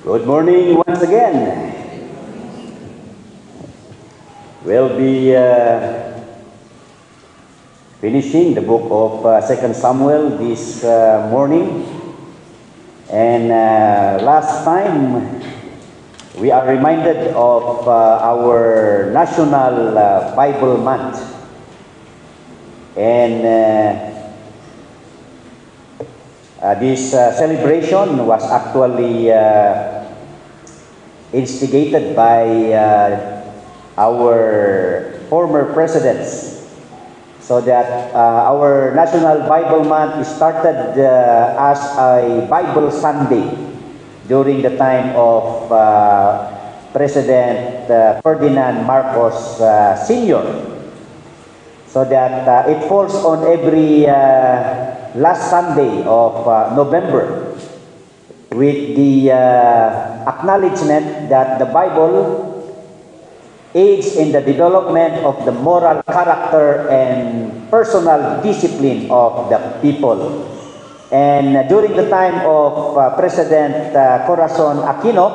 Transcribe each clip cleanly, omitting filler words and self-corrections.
Good morning once again. We'll be finishing the book of 2 Samuel this morning. And last time, we are reminded of our National Bible Month. And this celebration was actually instigated by our former presidents, so that our National Bible Month started as a Bible Sunday during the time of President Ferdinand Marcos Sr., so that it falls on every last Sunday of November, with the acknowledgement that the Bible aids in the development of the moral character and personal discipline of the people. And during the time of President Corazon Aquino,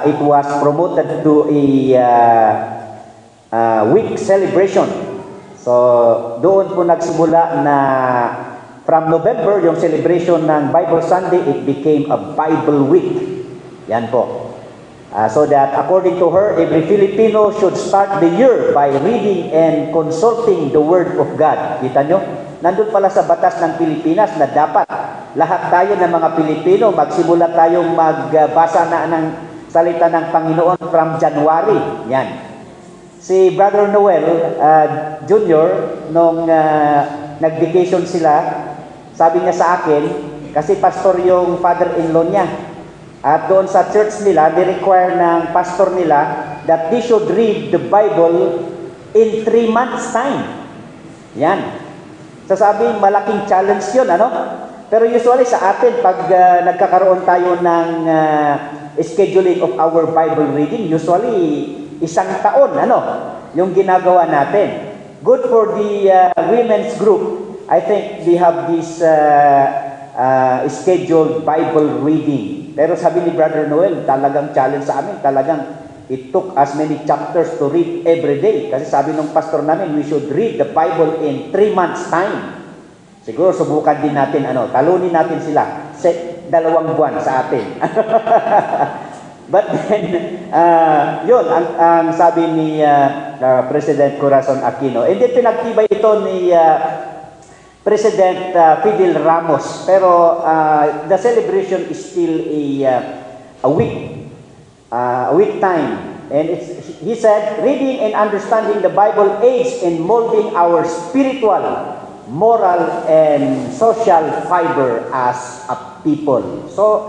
it was promoted to a week celebration. So doon po nagsimula na from November, yung celebration ng Bible Sunday, it became a Bible Week. Yan po. So that according to her, every Filipino should start the year by reading and consulting the Word of God. Kita nyo? Nandun pala sa batas ng Pilipinas na dapat lahat tayo ng mga Pilipino magsimula tayong magbasa na ng salita ng Panginoon from January. Yan. Si Brother Noel Jr., nung nag-vacation sila, sabi niya sa akin, kasi pastor yung father-in-law niya, at doon sa church nila, ni-require ng pastor nila that they should read the Bible in 3 months' time. Yan. So sabi, malaking challenge yun, ano? Pero usually sa atin, pag nagkakaroon tayo ng scheduling of our Bible reading, usually isang taon, ano? Yung ginagawa natin. Good for the women's group. I think they have this scheduled Bible reading. Pero sabi ni Brother Noel, talagang challenge sa amin. Talagang it took as many chapters to read every day. Kasi sabi ng pastor namin, we should read the Bible in 3 months' time. Siguro subukan din natin, talunin natin sila. 2 buwan sa atin. But then, yun, ang sabi ni President Corazon Aquino. And then pinagtibay ito ni President Fidel Ramos, pero the celebration is still a week time, and he said, reading and understanding the Bible aids in molding our spiritual, moral, and social fiber as a people. So,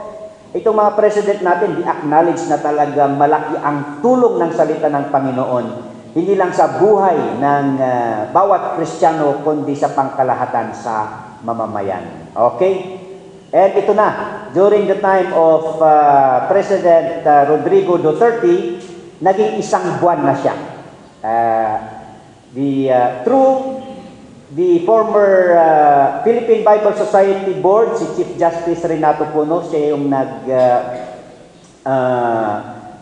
itong mga president natin, di-acknowledge na talagang malaki ang tulong ng salita ng Panginoon, hindi lang sa buhay ng bawat Kristiyano, kundi sa pangkalahatan sa mamamayan. Okay? And ito na, during the time of President Rodrigo Duterte, naging 1 buwan na siya. Through the former Philippine Bible Society Board, si Chief Justice Renato Puno, siya yung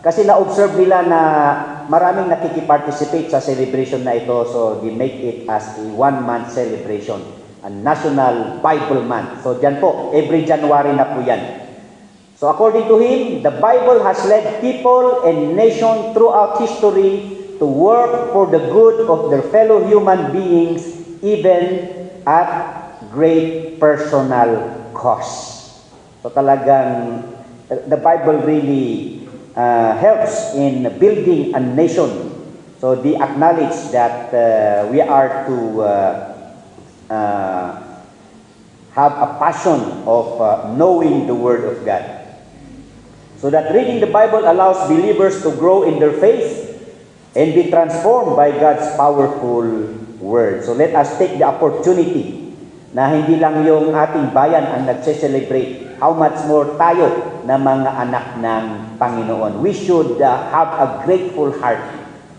kasi na-observe nila na maraming nakikiparticipate sa celebration na ito, so they make it as a 1-month celebration, a National Bible Month. So dyan po, every January na po yan. So according to him, the Bible has led people and nation throughout history to work for the good of their fellow human beings, even at great personal cost. So talagang the Bible really helps in building a nation. So they acknowledge that we are to have a passion of knowing the Word of God. So that reading the Bible allows believers to grow in their faith and be transformed by God's powerful Word. So let us take the opportunity na hindi lang yung ating bayan ang nagse-celebrate, how much more tayo na mga anak ng Panginoon. We should have a grateful heart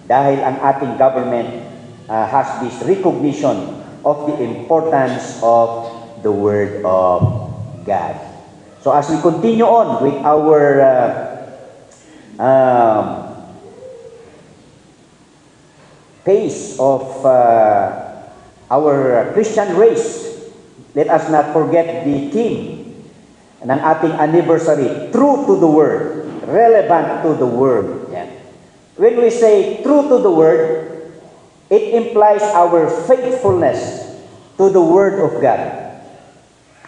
dahil ang ating government has this recognition of the importance of the Word of God. So as we continue on with our pace of our Christian race, let us not forget the theme ng ating anniversary, true to the Word, relevant to the Word. Yan. When we say true to the Word, it implies our faithfulness to the Word of God.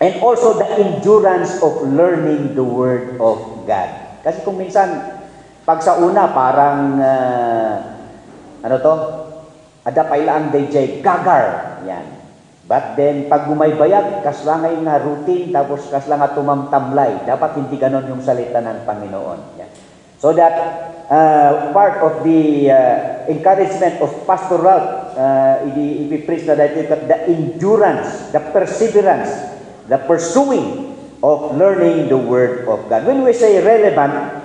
And also the endurance of learning the Word of God. Kasi kung minsan, pag sa una, parang, adapay lang DJ, gagar. Yan. But then, pag gumaybayag, kaslangay nga routine, tapos kaslang nga tumamtamlay. Dapat hindi ganon yung salita ng Panginoon. Yan. So that, part of the encouragement of pastoral, ipipreach na dahil the endurance, the perseverance, the pursuing of learning the Word of God. When we say relevant,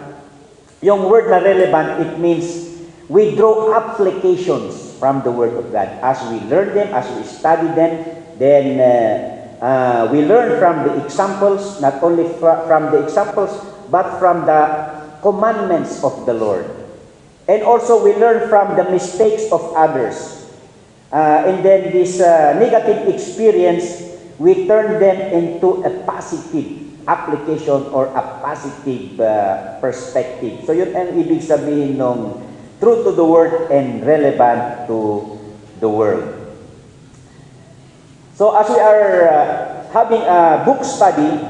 yung word na relevant, it means we draw applications from the Word of God. As we learn them, as we study them, then we learn from the examples, not only from the examples, but from the commandments of the Lord. And also we learn from the mistakes of others. And then this negative experience, we turn them into a positive application or a positive perspective. So yun ang ibig sabihin ng true to the Word and relevant to the world. So as we are having a book study,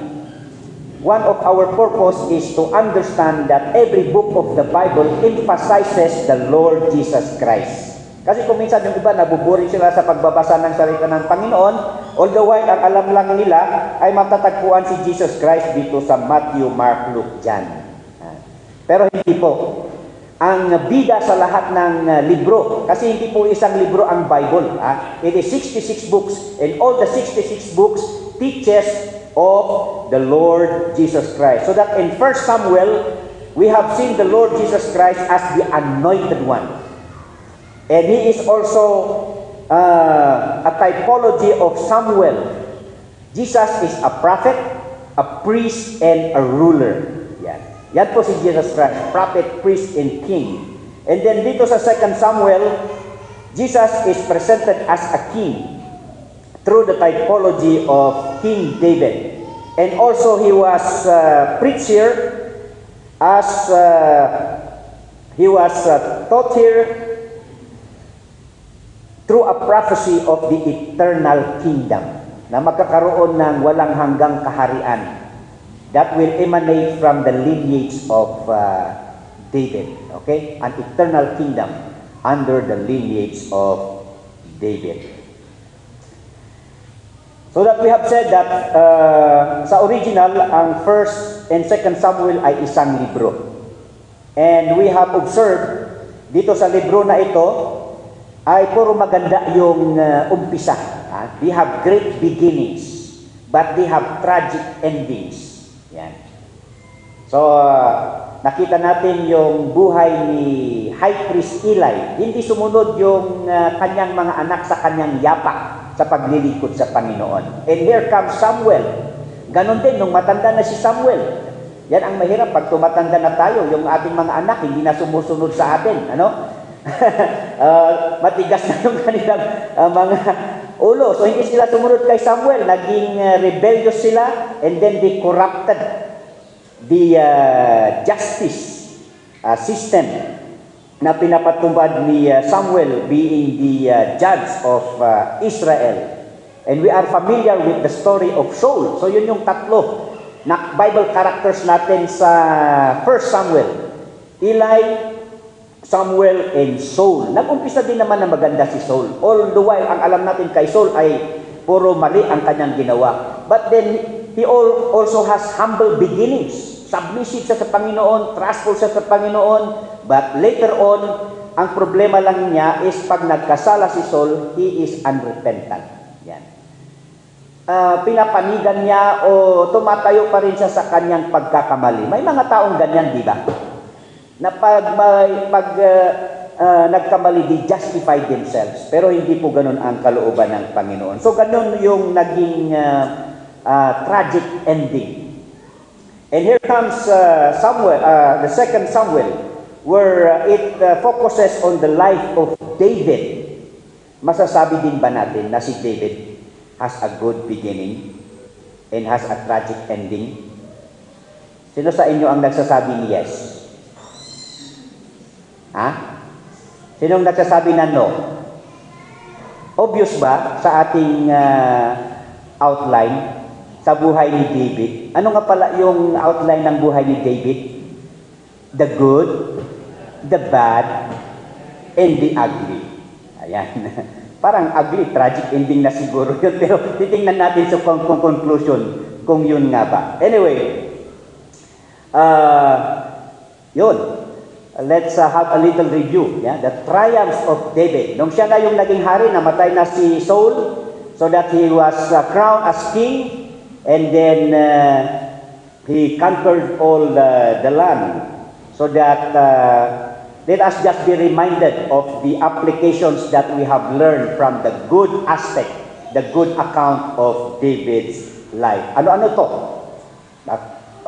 one of our purpose is to understand that every book of the Bible emphasizes the Lord Jesus Christ. Kasi kung minsan yung iba nabuboring sila sa pagbabasa ng salita ng Panginoon, all the while ang alam lang nila ay matatagpuan si Jesus Christ dito sa Matthew, Mark, Luke, John. Pero hindi po. Ang bida sa lahat ng libro, kasi hindi po isang libro ang Bible. It is 66 books, and all the 66 books teaches of the Lord Jesus Christ. So that in 1 Samuel, we have seen the Lord Jesus Christ as the anointed one. And He is also a typology of Samuel. Jesus is a prophet, a priest, and a ruler. Yan po si Jesus Christ, prophet, priest, and king. And then dito sa 2 Samuel, Jesus is presented as a king through the typology of King David. And also he was preached here as he was taught here through a prophecy of the eternal kingdom na magkakaroon ng walang hanggang kaharian that will emanate from the lineage of David. Okay? An eternal kingdom under the lineage of David. So that we have said that sa original, ang 1 and 2 Samuel ay isang libro. And we have observed dito sa libro na ito ay puro maganda yung umpisa. They have great beginnings, but they have tragic endings. Yan. So, nakita natin yung buhay ni High Priest Eli. Hindi sumunod yung kanyang mga anak sa kanyang yapak sa paglilingkod sa Panginoon. And here comes Samuel. Ganon din, nung matanda na si Samuel. Yan ang mahirap pag tumatanda na tayo, yung ating mga anak hindi na sumusunod sa atin. Ano? Matigas na yung kanilang mga ulo. So hindi sila sumunod kay Samuel, naging rebellious sila, and then they corrupted the justice system na pinapatupad ni Samuel being the judge of Israel. And we are familiar with the story of Saul. So yun yung tatlo na Bible characters natin sa 1 Samuel. Eli, Samuel, and Saul. Nag-umpisa din naman na maganda si Saul. All the while, ang alam natin kay Saul ay puro mali ang kanyang ginawa. But then, he also has humble beginnings. Submissive siya sa Panginoon, trustful siya sa Panginoon. But later on, ang problema lang niya is pag nagkasala si Saul, he is unrepentant. Yan. Pinapanigan niya o tumatayo pa rin siya sa kanyang pagkakamali. May mga taong ganyan, di ba? Na pag nagkamali, they justify themselves. Pero hindi po ganun ang kalooban ng Panginoon. So ganun yung naging tragic ending And here comes Samuel, the second Samuel, where it focuses on the life of David. Masasabi din ba natin na si David has a good beginning and has a tragic ending? Sino sa inyo ang nagsasabing yes? Ha? Sinong nagsasabi na no? Obvious ba sa ating outline sa buhay ni David? Ano nga pala yung outline ng buhay ni David? The good, the bad, and the ugly. Ayan. Parang ugly, tragic ending na siguro yun. Pero titingnan natin sa conclusion kung yun nga ba. Anyway, yun. Let's have a little review. Yeah? The triumphs of David. Nung siya na yung naging hari, namatay na si Saul so that he was crowned as king. And then he conquered all the land, so that let us just be reminded of the applications that we have learned from the good aspect, the good account of David's life. Ano-ano to?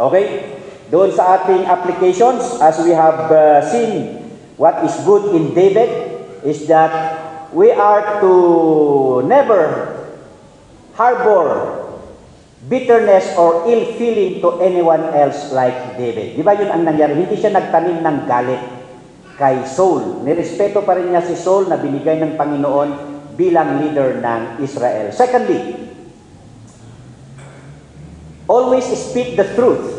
Okay? Doon sa ating applications, as we have seen, what is good in David is that we are to never harbor bitterness or ill feeling to anyone else like David. Di ba yun ang nangyari? Hindi siya nagtanim ng galit kay Saul. Nirespeto pa rin niya si Saul na binigay ng Panginoon bilang leader ng Israel. Secondly, always speak the truth,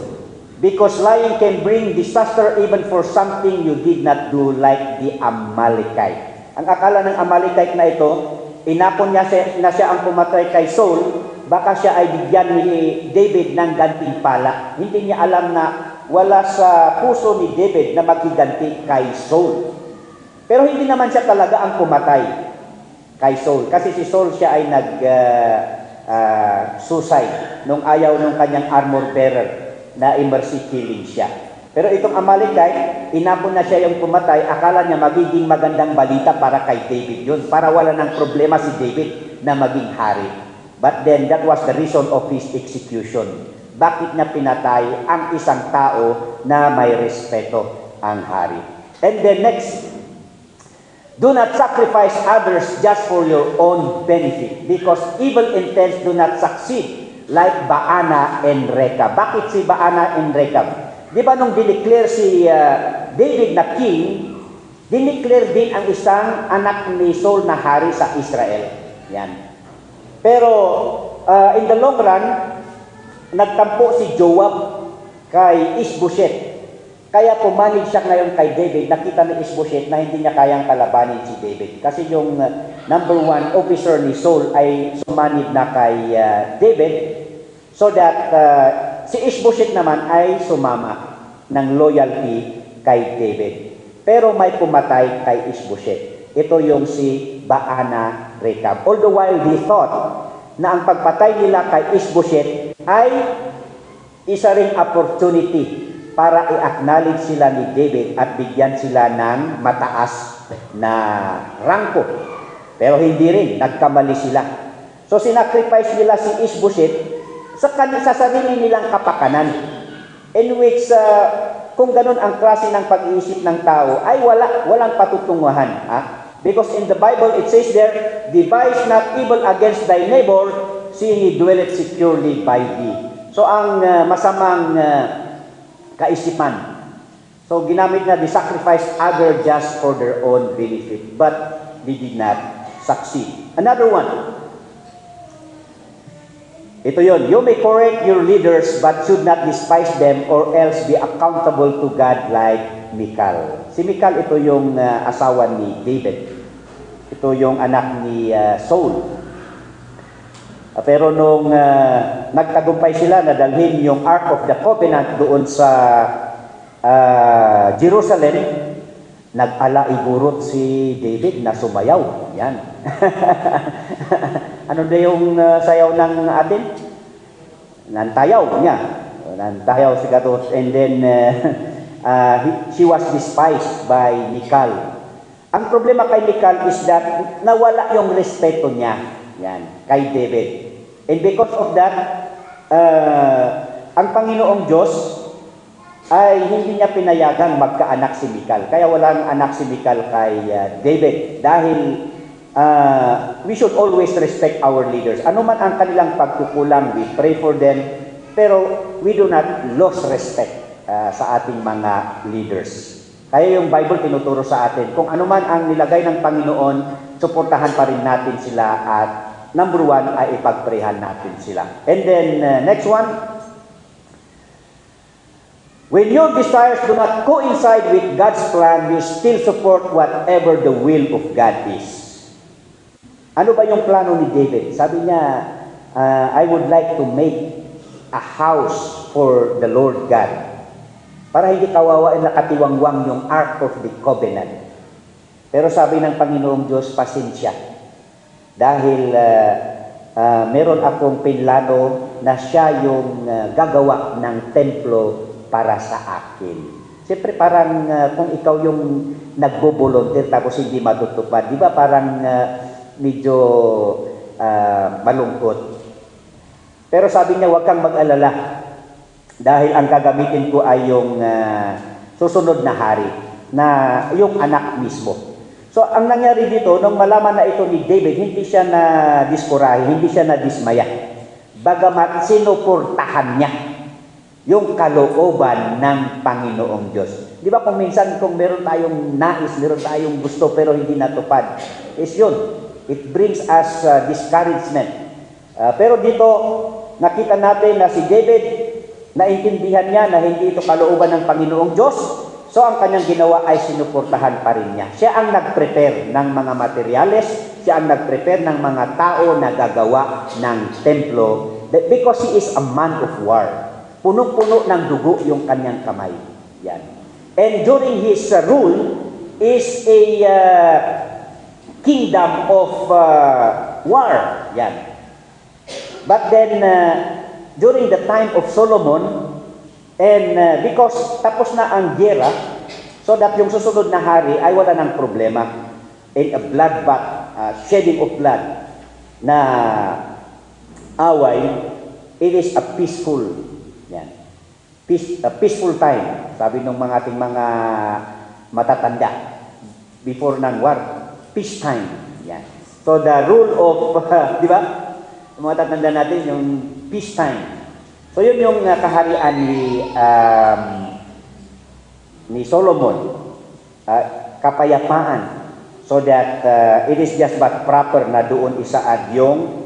because lying can bring disaster even for something you did not do, like the Amalekite. Ang akala ng Amalekite na ito, inapon niya na siya ang pumatay kay Saul, baka siya ay bigyan ni David ng gantimpala. Hindi niya alam na wala sa puso ni David na maghiganti kay Saul. Pero hindi naman siya talaga ang pumatay kay Saul. Kasi si Saul siya ay nag-suicide nung ayaw ng kanyang armor bearer na i-mercy killing siya. Pero itong Amalekite, inapon na siya yung pumatay, akala niya magiging magandang balita para kay David yun, para wala ng problema si David na maging hari. But then, that was the reason of his execution. Bakit niya pinatay ang isang tao na may respeto ang hari? And then next, do not sacrifice others just for your own benefit, because evil intents do not succeed like Baana and Rekab. Bakit si Baana and Rekab? Di ba nung dineclare si David na king, dineclare din ang isang anak ni Saul na hari sa Israel. Yan. Pero in the long run, nagtampo si Joab kay Ishbosheth. Kaya pumanig siya ngayon kay David. Nakita ni Ishbosheth na hindi niya kayang kalabanin si David. Kasi yung number one officer ni Saul ay sumanib na kay David, so that si Ishbosheth naman ay sumama ng loyalty kay David. Pero may pumatay kay Ishbosheth. Ito yung si Baana Rekab. All the while they thought na ang pagpatay nila kay Ishbosheth ay isa ring opportunity para i-acknowledge sila ni David at bigyan sila ng mataas na rangko. Pero hindi rin, nagkamali sila. So sinacrifice nila si Ishbosheth sa sarili nilang kapakanan, in which kung ganun ang klase ng pag-iisip ng tao ay walang patutunguhan. Because in the Bible it says there, devise not evil against thy neighbor, seeing he dwelleth securely by thee. So ang masamang kaisipan. So ginamit na, they sacrifice other just for their own benefit, but they did not succeed. Another one. Ito yon, you may correct your leaders but should not despise them, or else be accountable to God like Michal. Si Michal, ito yung asawa ni David. Ito yung anak ni Saul. Pero nung nagtagumpay sila na dalhin yung Ark of the Covenant doon sa Jerusalem, nag-ala-iburot si David na sumayaw. Yan. Ano na yung sayaw ng atin? Nantayaw niya. Nantayaw si Gatot. And then, she was despised by Michal. Ang problema kay Michal is that nawala yung respeto niya. Yan, kay David. And because of that, ang Panginoong Diyos ay hindi niya pinayagang magkaanak si Michal. Kaya walang anak si Michal kay David. Dahil we should always respect our leaders. Ano man ang kanilang pagkukulang, we pray for them. Pero we do not lose respect sa ating mga leaders. Kaya yung Bible tinuturo sa atin, kung ano man ang nilagay ng Panginoon, suportahan pa rin natin sila at number one ay ipagprehan natin sila. And then, next one, when your desires do not coincide with God's plan, you still support whatever the will of God is. Ano ba yung plano ni David? Sabi niya, I would like to make a house for the Lord God. Para hindi kawawa at nakatiwangwang yung Ark of the Covenant. Pero sabi ng Panginoong Diyos, pasensya. Dahil meron akong pinlano na siya yung gagawa ng templo para sa akin. Siyempre parang kung ikaw yung nagbo-volunteer tapos hindi matutupad, di ba parang medyo malungkot. Pero sabi niya, huwag kang mag-alala. Dahil ang gagamitin ko ay yung susunod na hari, na yung anak mismo. So, ang nangyari dito, nung malaman na ito ni David, hindi siya na diskorahe, hindi siya na dismaya. Bagamat sinuportahan niya yung kalooban ng Panginoong Diyos. Di ba kung minsan, kung meron tayong nais, meron tayong gusto, pero hindi natupad, is yun. It brings us discouragement. Pero dito, nakita natin na si David, naintindihan niya na hindi ito kalooban ng Panginoong Diyos. So, ang kanyang ginawa ay sinuportahan pa rin niya. Siya ang nag-prepare ng mga materyales, siya ang nag-prepare ng mga tao na gagawa ng templo because he is a man of war. Punong-puno ng dugo yung kanyang kamay. Yan. And during his rule is a kingdom of war. Yan. But then, during the time of Solomon, and because tapos na ang gera, so that yung susunod na hari ay wala ng problema in a bloodbath, shedding of blood na away, it is a peaceful, yan, peaceful time, sabi ng mga ating mga matatanda, before ng war, peace time, yan. So the rule of, di ba, matatanda natin yung peace time. So yun yung kaharian ni Solomon, kapayapaan, so that it is just but proper na doon isaad yung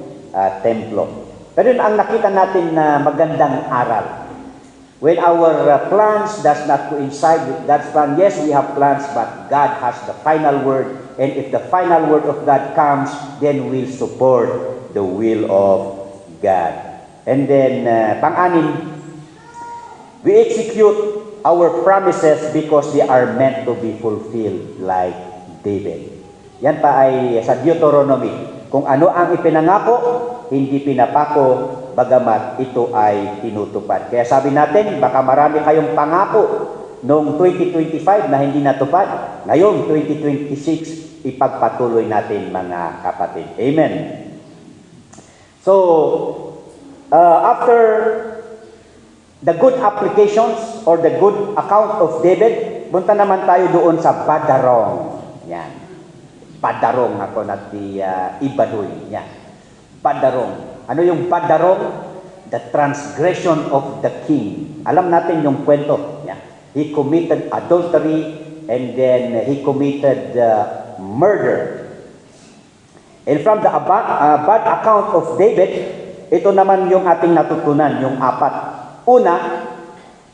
templo. Pero yun ang nakita natin na magandang aral. When our plans does not coincide with God's plan, yes, we have plans, but God has the final word, and if the final word of God comes, then we'll support the will of God. And then, pang-anim, we execute our promises because they are meant to be fulfilled like David. Yan pa ay sa Deuteronomy. Kung ano ang ipinangako, hindi pinapako, bagamat ito ay tinutupad. Kaya sabi natin, baka marami kayong pangako noong 2025 na hindi natupad. Ngayon, 2026, ipagpatuloy natin mga kapatid. Amen. So, after the good applications or the good account of David, punta naman tayo doon sa Badarong. Yan. Badarong ako nati Ibaduy. Yan. Badarong. Ano yung Badarong? The transgression of the king. Alam natin yung kwento. Yan. He committed adultery and then he committed murder. And from the bad account of David, ito naman yung ating natutunan, yung apat. Una,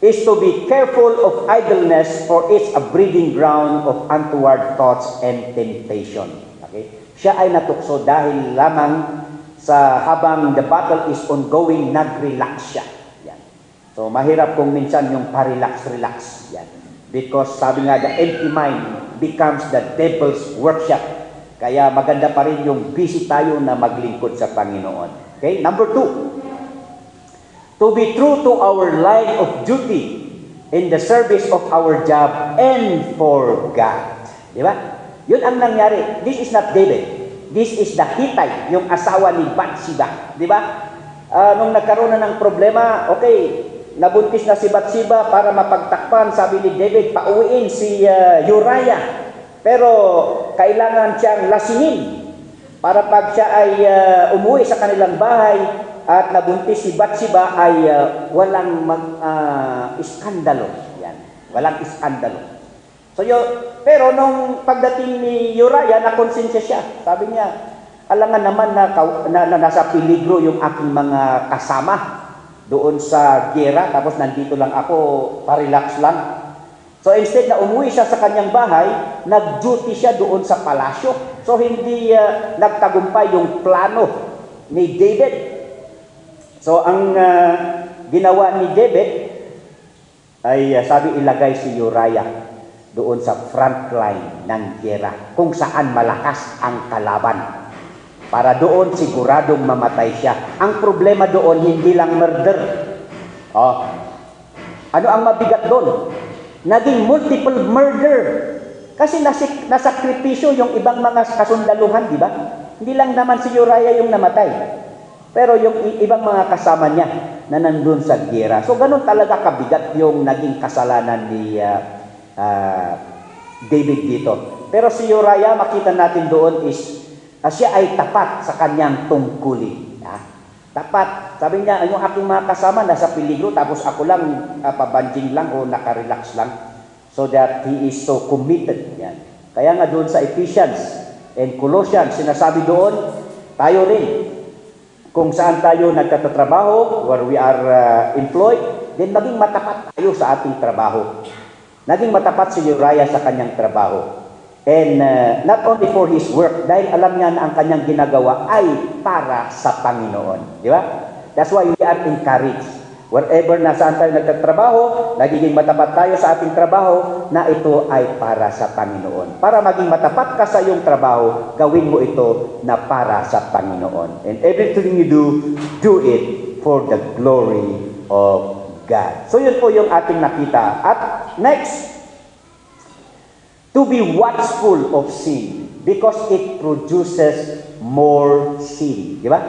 is to be careful of idleness, for it's a breeding ground of untoward thoughts and temptation. Okay? Siya ay natukso dahil lamang sa habang the battle is ongoing, nag-relax siya. Yan. So, mahirap kung minsan yung pa-relax-relax. Yan. Because sabi nga, the empty mind becomes the devil's workshop. Kaya maganda pa rin yung busy tayo na maglingkod sa Panginoon. Okay, number 2, to be true to our line of duty in the service of our job and for God. Di ba? Yun ang nangyari. This is not David. This is the Hittite, yung asawa ni Bathsheba. Di ba? Nung nagkaroon na ng problema, okay, nabuntis na si Bathsheba para mapagtakpan, sabi ni David, pauwiin si Uriah. Pero kailangan siyang lasingin para pag siya ay umuwi sa kanilang bahay at nabuntis si Bathsheba ay walang iskandalo. Yan, walang iskandalo. So, pero nung pagdating ni Uriah, nakonsensya siya. Sabi niya, alangan naman na nasa peligro yung aking mga kasama doon sa gera, tapos nandito lang ako, pa-relax lang. So instead na umuwi siya sa kanyang bahay, nag-duty siya doon sa palasyo. So hindi nagtagumpay yung plano ni David. So ang ginawa ni David ay sabi ilagay si Uriah doon sa front line ng gera, kung saan malakas ang kalaban. Para doon siguradong mamatay siya. Ang problema doon, hindi lang murder. Ano ang mabigat doon? Naging multiple murder. Kasi nasakripisyo yung ibang mga kasundaluhan, di ba? Hindi lang naman si Uriah yung namatay. Pero yung ibang mga kasama niya na nandun sa gera. So ganun talaga kabigat yung naging kasalanan ni David dito. Pero si Uriah, makita natin doon is siya ay tapat sa kanyang tungkulin. Tapat. Sabi niya, yung aking mga kasama nasa peligro, tapos ako lang pabanjing lang o nakarelax lang. So that he is so committed. Yan. Kaya nga doon sa Ephesians and Colossians, sinasabi doon, tayo rin, kung saan tayo nagtatrabaho, where we are employed, then maging matapat tayo sa ating trabaho. Naging matapat si Uriah sa kanyang trabaho. And not only for his work, dahil alam niya na ang kanyang ginagawa ay para sa Panginoon. Di ba? That's why we are encouraged. Wherever nasaan tayo nagtatrabaho, nagiging matapat tayo sa ating trabaho na ito ay para sa Panginoon. Para maging matapat ka sa iyong trabaho, gawin mo ito na para sa Panginoon. And everything you do it for the glory of God. So yun po yung ating nakita. At next, to be watchful of sin because it produces more sin. Di ba?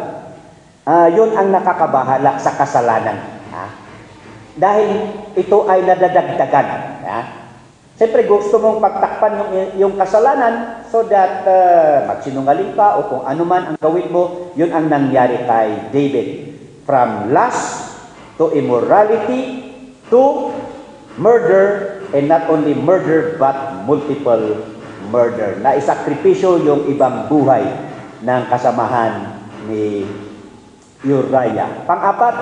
Yun ang nakakabahala sa kasalanan. Dahil ito ay nadadagdagan. Siyempre gusto mong pagtakpan yung kasalanan so that magsinungaling ka o kung ano man ang gawin mo, yun ang nangyari kay David. From lust to immorality to murder, and not only murder but multiple murder. Na isakripisyo yung ibang buhay ng kasamahan ni Uriah. Pang-apat,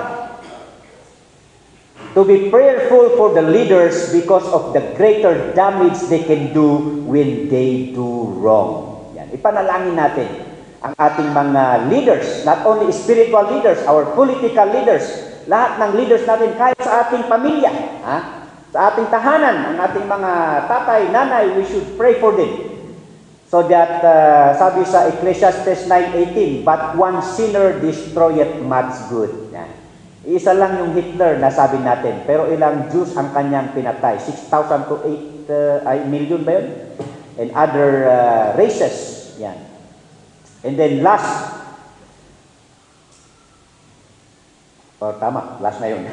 to be prayerful for the leaders because of the greater damage they can do when they do wrong. Yan. Ipanalangin natin ang ating mga leaders, not only spiritual leaders, our political leaders, lahat ng leaders natin kahit sa ating pamilya, sa ating tahanan, ang ating mga tatay, nanay, we should pray for them. So that, sabi sa Ecclesiastes 9:18, but one sinner destroyeth much good. Yan. Isa lang yung Hitler na sabi natin, pero ilang Jews ang kanyang pinatay? 6,000 to 8 million ba yun? And other races. Yan. And then last, tama, last na yun.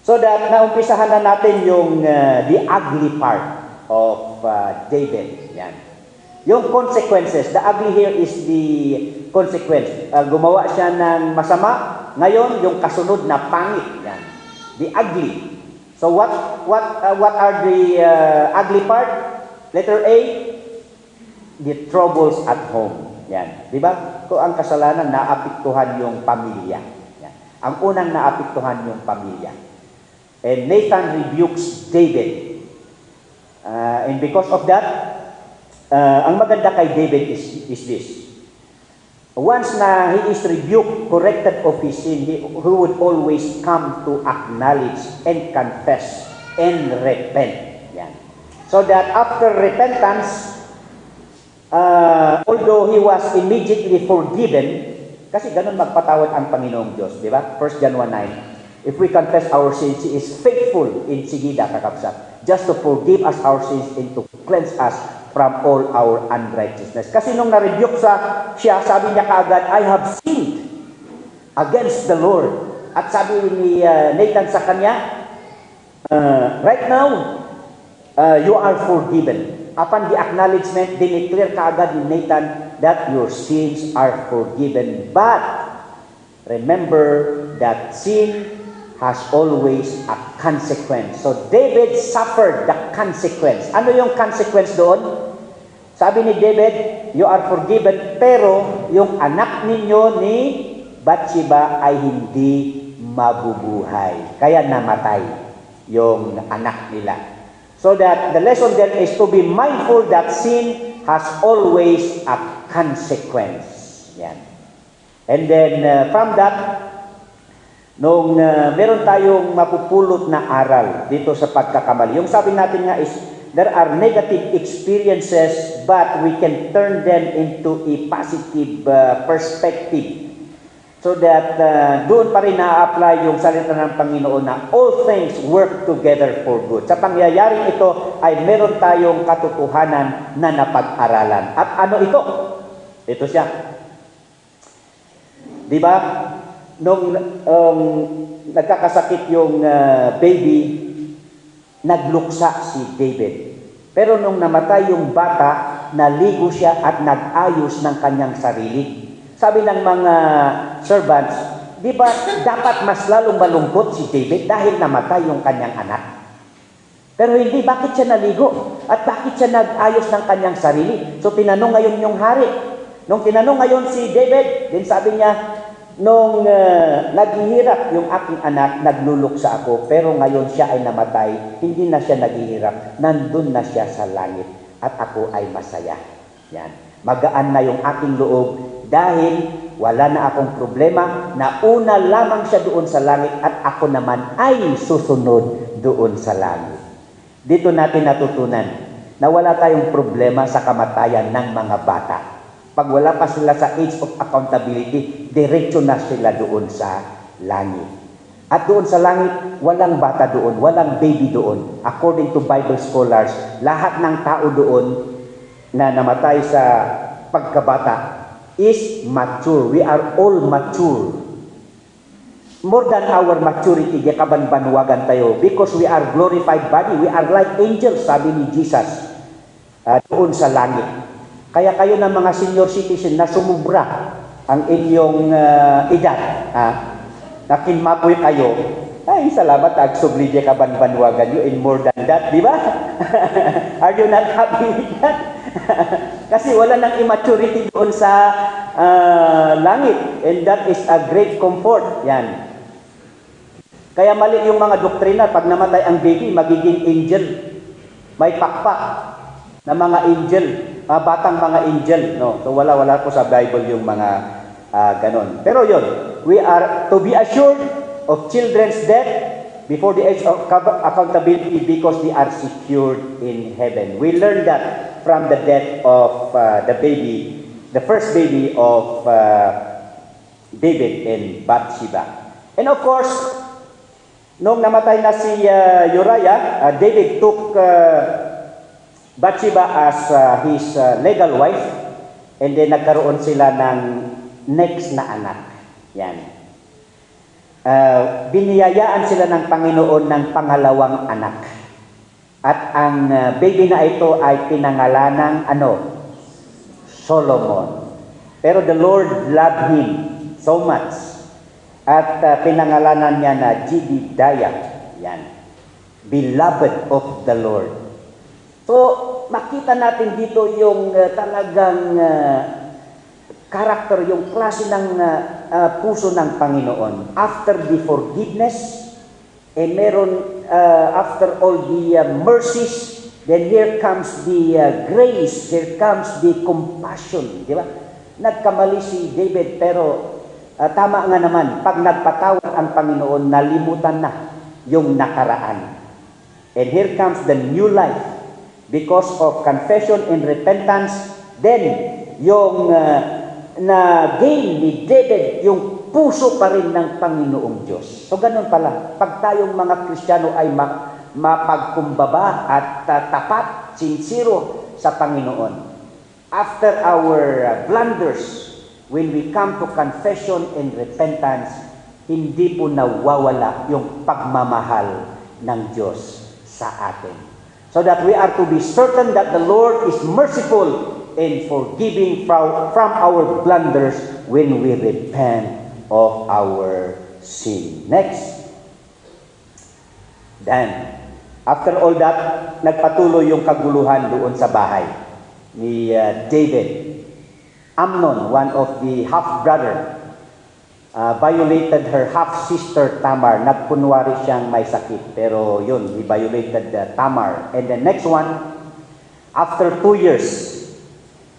So that naumpisahan na natin yung the ugly part of David. Yan. Yung consequences, the ugly here is the consequence. Gumawa siya ng masama, ngayon yung kasunod na pangit. Yan. The ugly. So what are the ugly part? Letter A, the troubles at home. Yan. Di ba? Kung ang kasalanan, naapektuhan yung pamilya. Yan. Ang unang naapektuhan yung pamilya. And Nathan rebukes David. And because of that, ang maganda kay David is this. Once na he is rebuked, corrected of his sin, he would always come to acknowledge and confess and repent. Yan. So that after repentance, although he was immediately forgiven, kasi ganun magpatawad ang Panginoong Diyos, di ba? 1 John 1:9. If we confess our sins, He is faithful in sigida, kakapsat, just to forgive us our sins and to cleanse us from all our unrighteousness. Kasi nung na-rebuke siya, sabi niya kaagad, I have sinned against the Lord. At sabi ni Nathan sa kanya, right now, you are forgiven. Upon the acknowledgement, dineclare kaagad ni Nathan that your sins are forgiven. But remember that sin has always a consequence. So David suffered the consequence. Ano yung consequence doon? Sabi ni David, you are forgiven, pero yung anak ninyo ni Bathsheba ay hindi mabubuhay. Kaya namatay yung anak nila. So that the lesson there is to be mindful that sin has always a consequence. Yan. And then from that, nung meron tayong mapupulot na aral dito sa pagkakamali. Yung sabi natin nga is, there are negative experiences but we can turn them into a positive perspective. So that doon pa rin na-apply yung salita ng Panginoon na all things work together for good. Sa pangyayaring ito ay meron tayong katotohanan na napag-aralan. At ano ito? Ito siya. Di ba? Nung nagkakasakit yung baby, nagluksa si David. Pero nung namatay yung bata, naligo siya at nag-ayos ng kanyang sarili. Sabi ng mga servants, di ba dapat mas lalong malungkot si David dahil namatay yung kanyang anak? Pero hindi, bakit siya naligo? At bakit siya nag-ayos ng kanyang sarili? So tinanong ngayon yung hari. Nung tinanong ngayon si David, din sabi niya, nung naghihirap yung aking anak, nagluluksa ako, pero ngayon siya ay namatay, hindi na siya naghihirap, nandun na siya sa langit, at ako ay masaya. Yan. Magaan na yung aking loob, dahil wala na akong problema, nauna lamang siya doon sa langit, at ako naman ay susunod doon sa langit. Dito natin natutunan na wala tayong problema sa kamatayan ng mga bata. Pag wala pa sila sa age of accountability, diretso na sila doon sa langit. At doon sa langit, walang bata doon, walang baby doon. According to Bible scholars, lahat ng tao doon na namatay sa pagkabata is mature. We are all mature. More than our maturity, kabanbanwagan tayo. Because we are glorified body. We are like angels, sabi ni Jesus, doon sa langit. Kaya kayo ng mga senior citizen na sumubra ang inyong edad, na kinmapoy kayo, ay salamat, agsubli kabanbanwagan you in more than that, di ba? Are you not happy with that? Kasi wala nang immaturity doon sa langit, and that is a great comfort. Yan. Kaya mali yung mga doktrina, pag namatay ang baby, magiging angel. May pakpak na mga angel, mga batang mga angel. No? So wala po sa Bible yung mga ganon. Pero yun, we are to be assured of children's death before the age of accountability because they are secured in heaven. We learned that from the death of the baby, the first baby of David and Bathsheba. And of course, nung namatay na si Uriah, David took Bathsheba as his legal wife, and then nagkaroon sila ng next na anak. Yan. Biniyayaan sila ng Panginoon ng pangalawang anak. At ang baby na ito ay pinangalan ng Solomon. Pero the Lord loved him so much. At pinangalanan niya na Jedidiah. Yan. Beloved of the Lord. So, makita natin dito yung talagang karakter, yung klase ng puso ng Panginoon. After the forgiveness, meron, after all the mercies, then here comes the grace, here comes the compassion. Di ba? Nagkamali si David, pero tama nga naman, pag nagpatawad ang Panginoon, nalimutan na yung nakaraan. And here comes the new life. Because of confession and repentance, then yung na-gain ni David yung puso pa rin ng Panginoong Diyos. So ganun pala, pag tayong mga Kristiyano ay mapagkumbaba at tapat, sincero sa Panginoon. After our blunders, when we come to confession and repentance, hindi po nawawala yung pagmamahal ng Diyos sa atin. So that we are to be certain that the Lord is merciful in forgiving from our blunders when we repent of our sin. Next. Then, after all that, nagpatuloy yung kaguluhan doon sa bahay ni David. Amnon, one of the half-brother, violated her half-sister Tamar. Nagkunwari siyang may sakit. Pero yun, he violated Tamar. And the next one, after 2 years,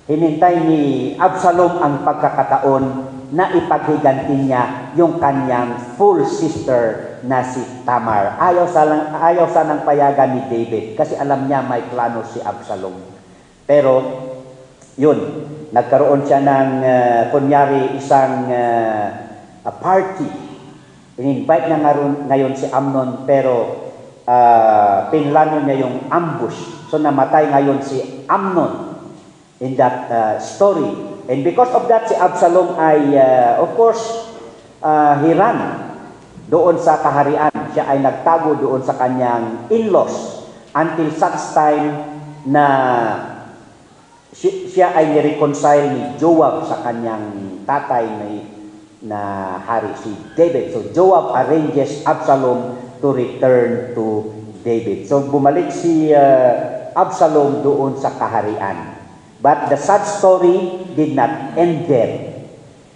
hinintay ni Absalom ang pagkakataon na ipaghiganti niya yung kanyang full sister na si Tamar. Ayaw sanang payagan ni David kasi alam niya may plano si Absalom. Pero, yun, nagkaroon siya ng, kunyari, isang party. In-invite niya ngayon si Amnon, pero pinlano niya yung ambush. So, namatay ngayon si Amnon in that story. And because of that, si Absalom ay, of course, he ran doon sa kaharian. Siya ay nagtago doon sa kanyang in-laws until such time na siya ay nireconcile ni Joab sa kanyang tatay na hari, si David. So Joab arranges Absalom to return to David. So bumalik si Absalom doon sa kaharian. But the sad story did not end there.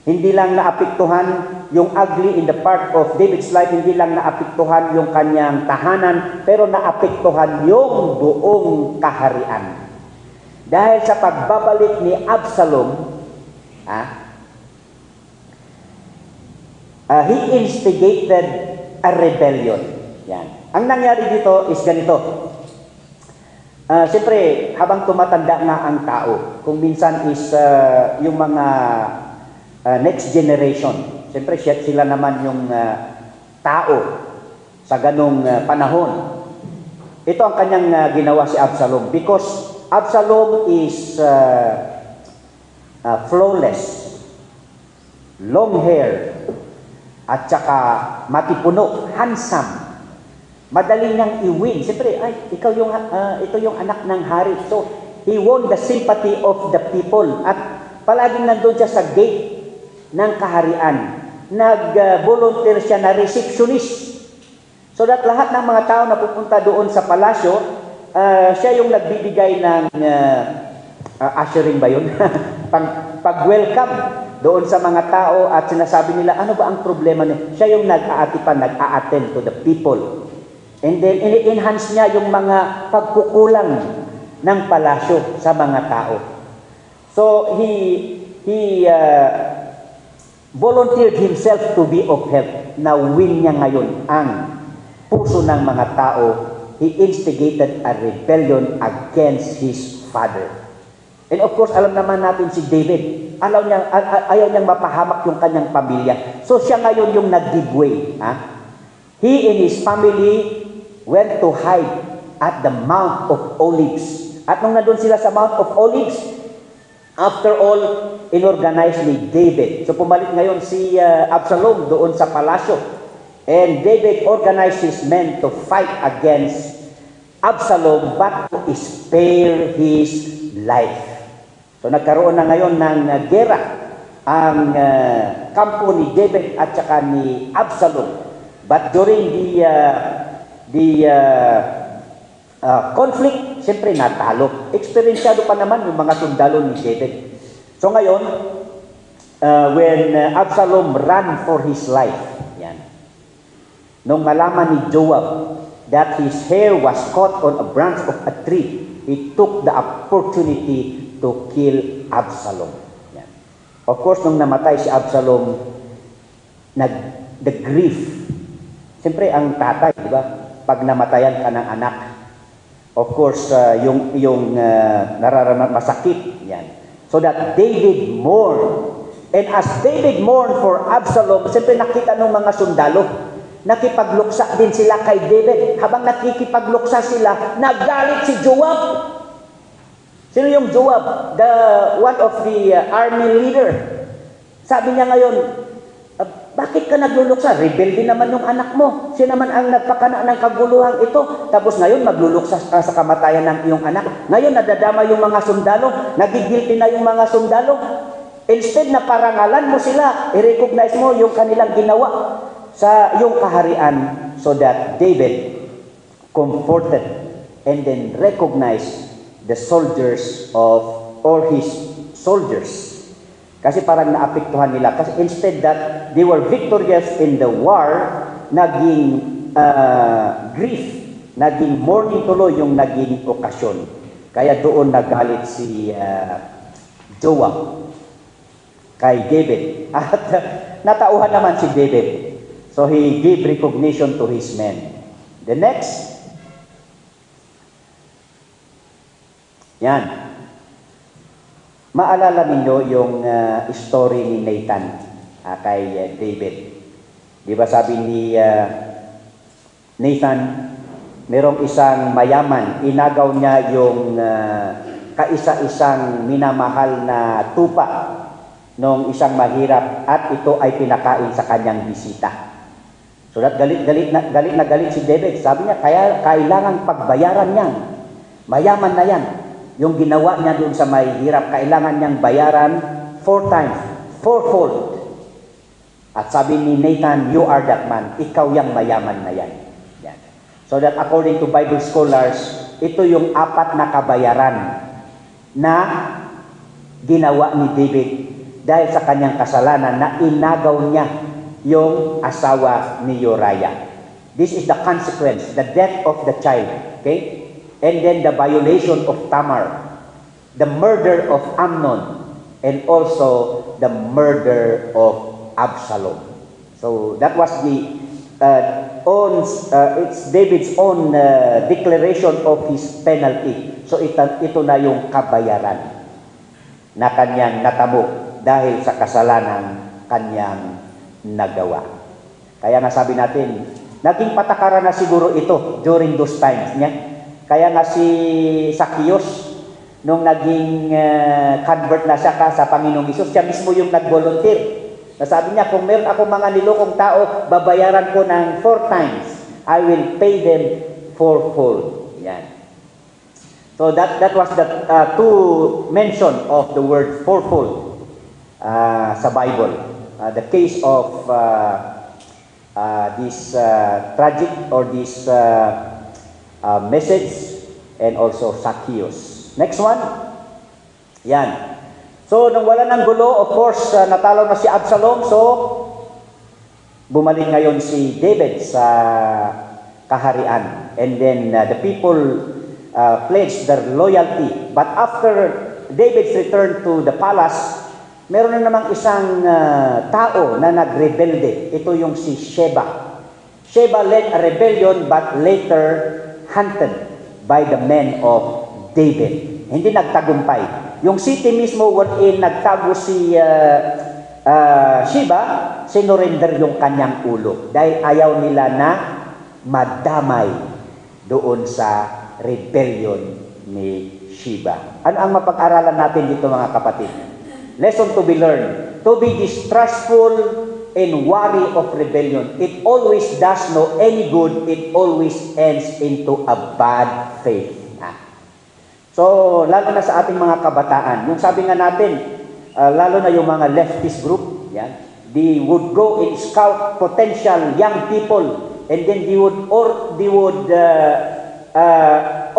Hindi lang naapektuhan yung ugly in the part of David's life, hindi lang naapektuhan yung kanyang tahanan, pero naapektuhan yung buong kaharian. Dahil sa pagbabalik ni Absalom, he instigated a rebellion. Yan. Ang nangyari dito is ganito. Siyempre, habang tumatanda nga ang tao, kung minsan is yung mga next generation, siyempre sila naman yung tao sa ganong panahon. Ito ang kanyang ginawa si Absalom because Absalom is flawless, long hair, at saka matipuno, handsome. Madali niyang i-win. Siyempre, ito yung anak ng hari. So, he won the sympathy of the people. At palaging nandun siya sa gate ng kaharian. Nag-volunteer siya na receptionist. So that lahat ng mga tao na pupunta doon sa palasyo, siya yung nagbibigay ng ushering ba yun? Pag-welcome doon sa mga tao at sinasabi nila, ano ba ang problema niya? Siya yung nag-aatipan, nag-a-attend to the people. And then, ini-enhance niya yung mga pagkukulang ng palasyo sa mga tao. So, he volunteered himself to be of help. Na win niya ngayon ang puso ng mga tao. He instigated a rebellion against his father. And of course, alam naman natin si David. Ayaw niyang mapahamak yung kanyang pamilya. So, siya ngayon yung nag-give way. He and his family went to hide at the Mount of Olives. At nung nandun sila sa Mount of Olives, after all, inorganize ni David. So pumalik ngayon si Absalom doon sa palasyo. And David organized his men to fight against Absalom but to spare his life. So nagkaroon na ngayon ng gera ang kampo ni David at saka ni Absalom. But during the conflict, siyempre natalo. Eksperensyado pa naman yung mga sundalo ni David. So ngayon, when Absalom ran for his life, yan. Nung malaman ni Joab that his hair was caught on a branch of a tree, he took the opportunity to kill Absalom. Yan. Of course, nung namatay si Absalom, the grief. Siyempre, ang tatay, di ba? Pag namatayan ka ng anak, of course, yung nararamdaman masakit. Yan. So that David mourned. And as David mourned for Absalom, siyempre nakita ng mga sundalo, nakipagluksa din sila kay David. Habang nakikipagluksa sila, nagalit si Joab. Sino yung Joab? The one of the army leader. Sabi niya ngayon, Bakit ka nagluluksa? Rebelde naman yung anak mo. Siya naman ang nagpakana ng kaguluhang ito. Tapos ngayon, magluluksa ka sa kamatayan ng iyong anak. Ngayon, nadadama yung mga sundalo. Nagigilty na yung mga sundalo. Instead na parangalan mo sila, i-recognize mo yung kanilang ginawa sa iyong kaharian so that David comforted and then recognized the soldiers of or his soldiers. Kasi parang naapektuhan nila. Kasi instead that they were victorious in the war, naging grief, naging mourning tuloy yung naging okasyon. Kaya doon nagalit si Joab kay David. At natauhan naman si David. So he gave recognition to his men. The next, yan. Maalala ninyo yung story ni Nathan kay David. Di ba sabi ni Nathan, merong isang mayaman, inagaw niya yung kaisa-isang minamahal na tupa nung isang mahirap at ito ay pinakain sa kanyang bisita. So that galit na galit si David. Sabi niya, kaya kailangan pagbayaran niyan. Mayaman na yan. Yung ginawa niya doon sa mahihirap, kailangan niyang bayaran 4 times, 4-fold. At sabi ni Nathan, you are that man. Ikaw yung mayaman na yan. Yan. So that according to Bible scholars, ito yung 4 na kabayaran na ginawa ni David dahil sa kanyang kasalanan na inagaw niya yung asawa ni Uriah. This is the consequence, the death of the child. Okay? And then the violation of Tamar, the murder of Amnon, and also the murder of Absalom. So that was the it's David's own declaration of his penalty. So ito na yung kabayaran na kanyang natamo dahil sa kasalanan kanyang nagawa. Kaya nga sabi natin, naging patakaran na siguro ito during those times niya. Kaya nga si Zacchaeus, nung naging convert na siya sa Panginoong Isus, siya mismo yung nag-volunteer. Nasabi niya, kung meron ako mga nilokong tao, babayaran ko ng 4 times. I will pay them 4-fold. Yan. So that was the two mention of the word 4-fold sa Bible. The case of this tragic or this message and also Zacchaeus. Next one. Yan. So, nung wala ng gulo, of course, natalo na si Absalom. So, bumalik ngayon si David sa kaharian. And then, the people pledged their loyalty. But after David's return to the palace, meron na namang isang tao na nagrebelde. Ito yung si Sheba. Sheba led a rebellion but later hunted by the men of David. Hindi nagtagumpay. Yung city mismo wherein nagtago si Sheba, sinurrender yung kanyang ulo dahil ayaw nila na madamay doon sa rebellion ni Sheba. Ano ang mapag-aralan natin dito mga kapatid? Lesson to be learned. To be distrustful and worry of rebellion. It always does no any good. It always ends into a bad faith. So, lalo na sa ating mga kabataan. Yung sabi nga natin, lalo na yung mga leftist group, yan, they would go and scout potential young people and then they would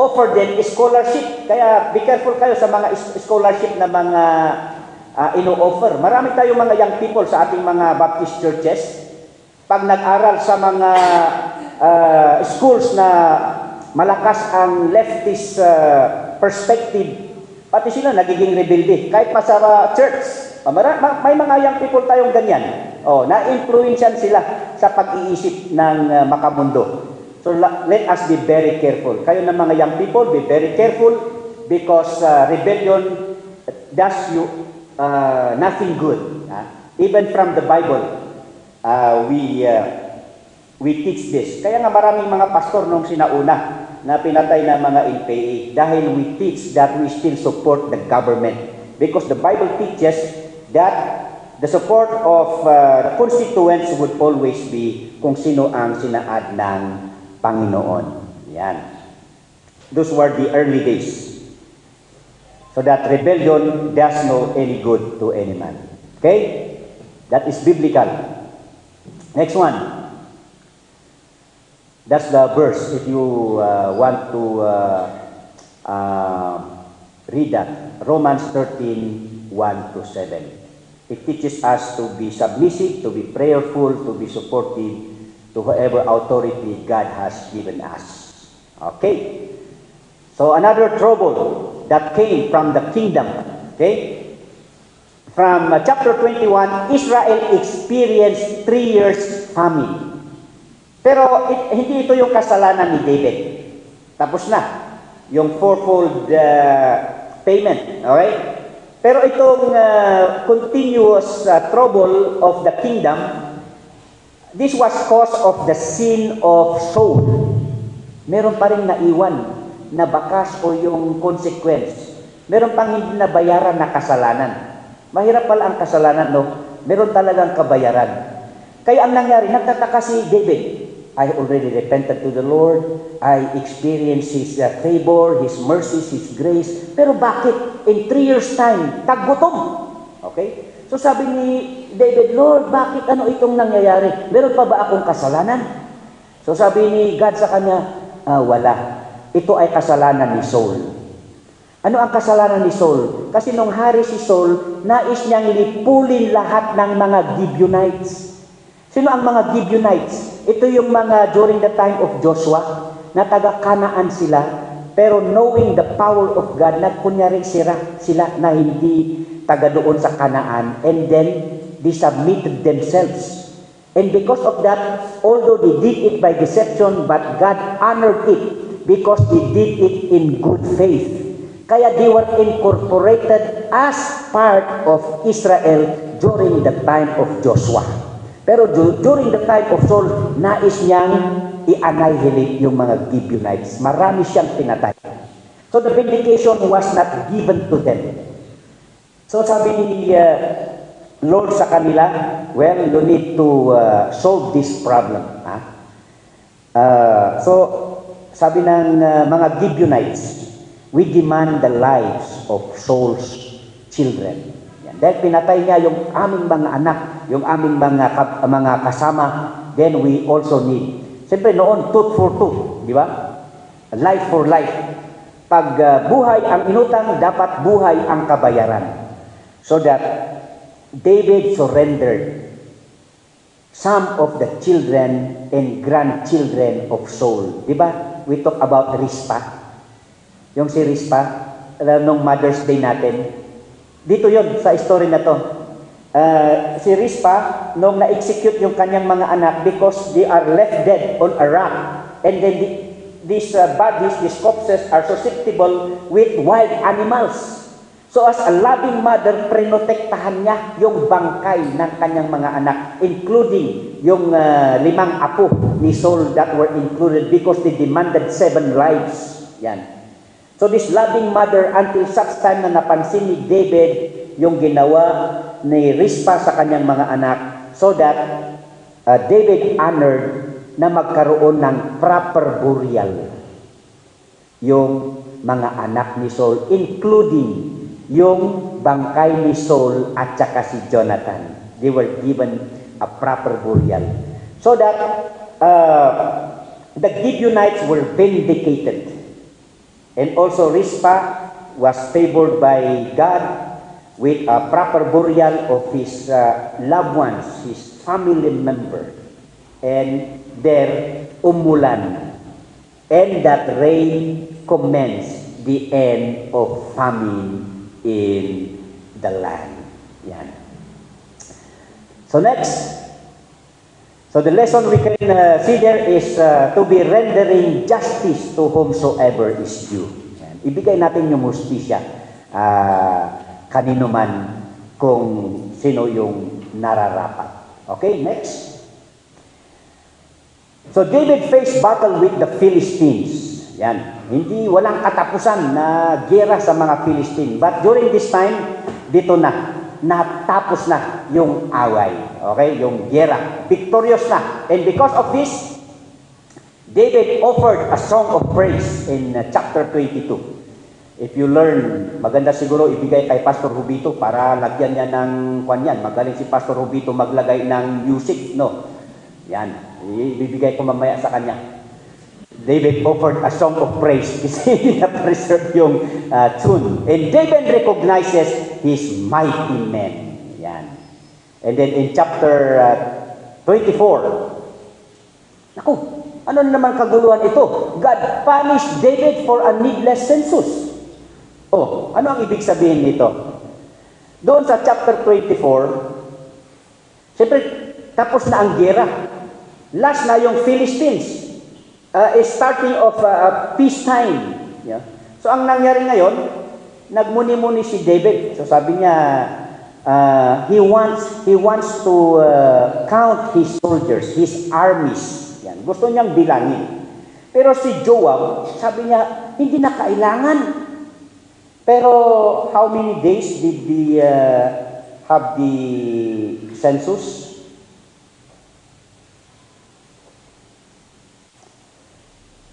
offer them scholarship. Kaya be careful kayo sa mga scholarship na mga ino-offer. Marami tayong mga young people sa ating mga Baptist churches. Pag nag-aral sa mga schools na malakas ang leftist perspective, pati sila nagiging rebelde. Kahit masara church, may mga young people tayong ganyan. Na-influensyan sila sa pag-iisip ng makamundo. So let us be very careful. Kayo ng mga young people, be very careful because rebellion does you nothing good. Even from the Bible, we teach this. Kaya nga maraming mga pastor nung sinauna na pinatay ng mga NPA dahil we teach that we still support the government. Because the Bible teaches that the support of the constituents would always be kung sino ang sinaad ng Panginoon. Yan. Those were the early days. So that rebellion does no any good to any man. Okay? That is biblical. Next one. That's the verse if you want to read that. Romans 13, 1-7. It teaches us to be submissive, to be prayerful, to be supportive to whatever authority God has given us. Okay? So another trouble that came from the kingdom. Okay? From chapter 21, Israel experienced 3 years famine. Pero hindi ito yung kasalanan ni David. Tapos na. Yung fourfold payment. Okay? Pero itong continuous trouble of the kingdom, this was cause of the sin of Saul. Meron pa rin naiwan na bakas o yung consequence. Meron pang hindi nabayaran na kasalanan. Mahirap pala ang kasalanan, no? Meron talagang kabayaran. Kaya ang nangyari, nagtataka si David. I already repented to the Lord. I experienced His favor, His mercies, His grace. Pero bakit? In 3 years time, taggutom. Okay? So sabi ni David, Lord, bakit ano itong nangyayari? Meron pa ba akong kasalanan? So sabi ni God sa kanya, wala. Ito ay kasalanan ni Saul. Ano ang kasalanan ni Saul? Kasi nung hari si Saul, nais niyang lipulin lahat ng mga Gibeonites. Sino ang mga Gibeonites? Ito yung mga during the time of Joshua, na taga-Kanaan sila, pero knowing the power of God, nagkunyari sila na hindi taga doon sa Kanaan, and then they submitted themselves. And because of that, although they did it by deception, but God honored it because they did it in good faith. Kaya they were incorporated as part of Israel during the time of Joshua. Pero during the time of Saul, nais niyang i-annihilate yung mga Gibeonites. Marami siyang pinatay. So the vindication was not given to them. So sabi ni Lord sa kanila, well, you need to solve this problem. So sabi ng mga Gibeonites, we demand the lives of Saul's children. Dahil pinatay niya yung aming mga anak, yung aming mga kasama, then we also need. Siyempre noon, tooth for tooth, di ba? Life for life. Pag buhay ang inutang, dapat buhay ang kabayaran. So that David surrendered some of the children and grandchildren of Saul. Di ba? We talk about Rizpah. Yung si Rizpah, nung Mother's Day natin, dito yon sa story na to. Si Rizpah, nung na-execute yung kanyang mga anak because they are left dead on a rock. And then these bodies, these corpses are susceptible with wild animals. So as a loving mother, prinotektahan niya yung bangkay ng kanyang mga anak, including yung 5 apo ni Saul that were included because they demanded 7 lives. Yan. So this loving mother, until such time na napansin ni David yung ginawa ni Rizpah sa kanyang mga anak, so that David honored na magkaroon ng proper burial yung mga anak ni Saul, including yung bangkay ni Saul at saka si Jonathan. They were given a proper burial. So that the Gibeonites were vindicated. And also Rizpah was favored by God with a proper burial of his loved ones, his family member. And there, umulan. And that rain commenced the end of famine in the land. Yan. So next, so the lesson we can see there is to be rendering justice to whomsoever is due. Yan. Ibigay natin yung justisya kanino man kung sino yung nararapat. Okay, next. So David faced battle with the Philistines. Yan. Hindi, walang katapusan na gera sa mga Philistine. But during this time, dito na. natapos na yung away. Okay? Yung gera. Victorious na. And because of this, David offered a song of praise in chapter 22. If you learn, maganda siguro ibigay kay Pastor Rubito para lagyan niya ng kanyan. Magaling si Pastor Rubito maglagay ng music, no? Yan. Ibibigay ko mamaya sa kanya. David offered a song of praise kasi na-preserve yung tune. And David recognizes his mighty men. Yan. And then in chapter 24, naku, ano naman kaguluhan ito? God punished David for a needless census. Oh, ano ang ibig sabihin nito? Doon sa chapter 24, siyempre, tapos na ang gera. Last na yung Philistines. Is starting of peacetime. Yeah. So, ang nangyari ngayon, nagmuni-muni si David. So, sabi niya, he wants to count his soldiers, his armies. Yan. Gusto niyang bilangin. Pero si Joab, sabi niya, hindi na kailangan. Pero how many days did the have the census?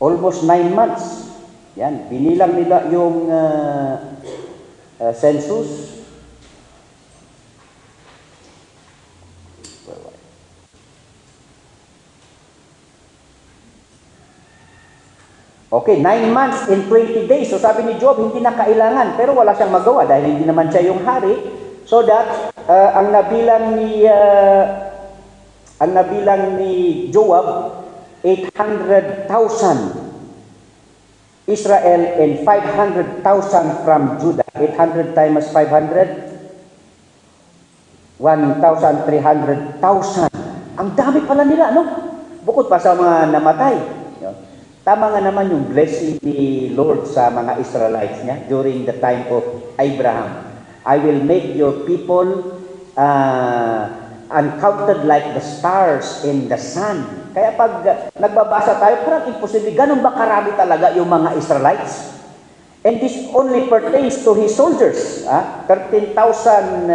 Almost 9 months. Yan, binilang nila yung census. Okay, 9 months and 20 days. So sabi ni Job, hindi na kailangan. Pero wala siyang magawa dahil hindi naman siya yung hari. So that, ang nabilang ni Joab, 800,000 Israel and 500,000 from Judah. 800 times 500, 1,300,000. Ang dami pala nila, no? Bukod pa sa mga namatay. Tama nga naman yung blessing ni Lord sa mga Israelites niya during the time of Abraham. I will make your people uncounted like the stars in the sun. Kaya pag nagbabasa tayo, parang imposible. Ganun ba karami talaga yung mga Israelites? And this only pertains to his soldiers. 13,000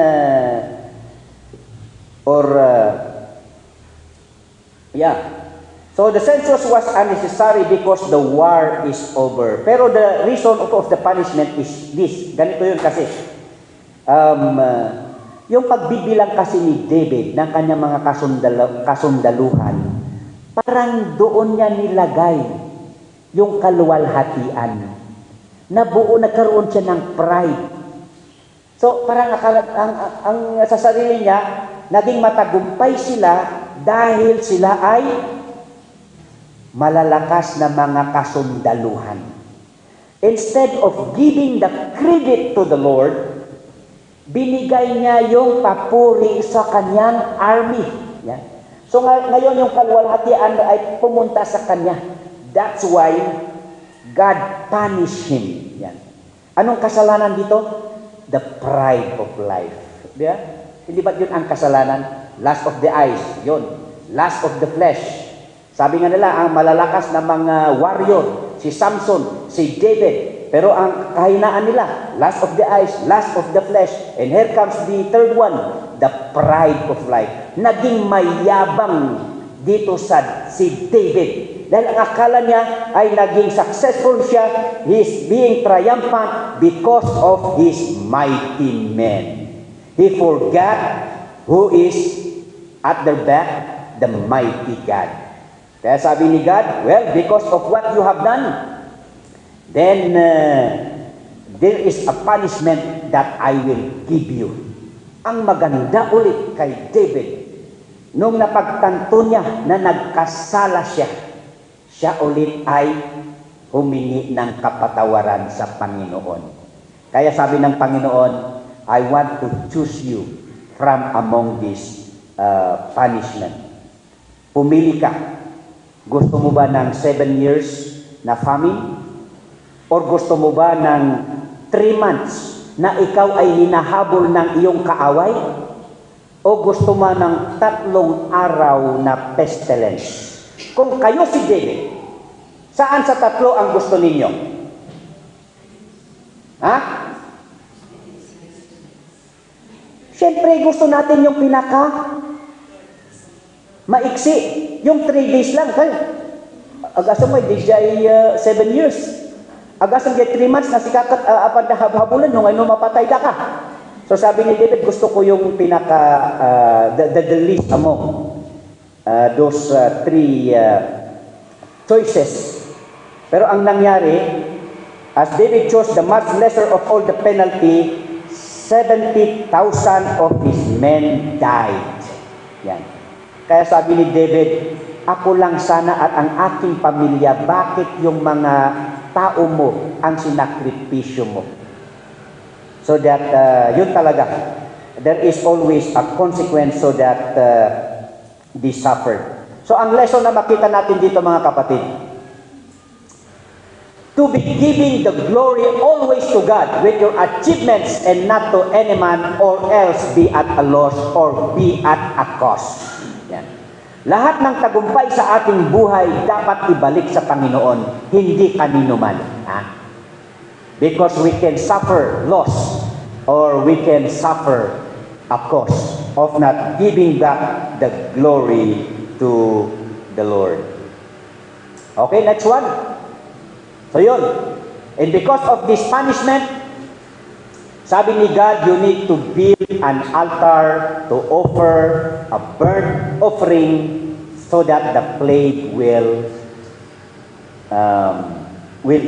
So the census was unnecessary because the war is over. Pero the reason of the punishment is this. Ganito yun kasi. Yung pagbibilang kasi ni David ng kanyang mga kasundaluhan, parang doon niya nilagay yung kaluwalhatian. Nabuo, nagkaroon siya ng pride. So parang ang sa sarili niya, naging matagumpay sila dahil sila ay malalakas na mga kasundaluhan. Instead of giving the credit to the Lord, binigay niya yung papuri sa kanyang army. Yan. So ngayon yung kaluwalhatian ay pumunta sa kanya. That's why God punished him. Yan. Anong kasalanan dito? The pride of life. Diba? Hindi ba yun ang kasalanan? Lust of the eyes. Yun. Lust of the flesh. Sabi nga nila, ang malalakas na mga warrior, si Samson, si David, pero ang kahinaan nila, lust of the eyes, lust of the flesh, and here comes the third one, the pride of life. Naging mayabang dito si David. Dahil ang akala niya ay naging successful siya, he is being triumphant because of his mighty men. He forgot who is at their back, the mighty God. Kaya sabi ni God, well, because of what you have done, then there is a punishment that I will give you. Ang maganda ulit kay David, nung napagtanto niya na nagkasala siya, siya ulit ay humingi ng kapatawaran sa Panginoon. Kaya sabi ng Panginoon, I want to choose you from among this punishment. Pumili ka. Gusto mo ba ng 7 years na famine? Or gusto mo ba ng 3 months na ikaw ay hinahabol ng iyong kaaway? O gusto mo ng 3 araw na pestilence? Kung kayo si David, saan sa 3 ang gusto ninyo? Siyempre, gusto natin yung pinaka maiksi. Yung 3 days lang. Agasang may DJ 7 years. Agasang 3 months na sikakat apan na habulan nung ano mapatay ka. So sabi ni David, gusto ko yung pinaka the least among those 3 choices. Pero ang nangyari, as David chose the much lesser of all the penalty, 70,000 of his men died. Yan. Kaya sabi ni David, ako lang sana at ang aking pamilya, bakit yung mga tao mo ang sinakripisyo mo? So that, yun talaga, there is always a consequence so that they suffer. So ang lesson na makita natin dito mga kapatid, to be giving the glory always to God with your achievements and not to any man or else be at a loss or be at a cost. Yan. Lahat ng tagumpay sa ating buhay dapat ibalik sa Panginoon, hindi kanino man. Because we can suffer loss or we can suffer a cost of not giving back the glory to the Lord. Okay, next one. So yun. And because of this punishment, sabi ni God, you need to build an altar to offer a burnt offering so that the plague will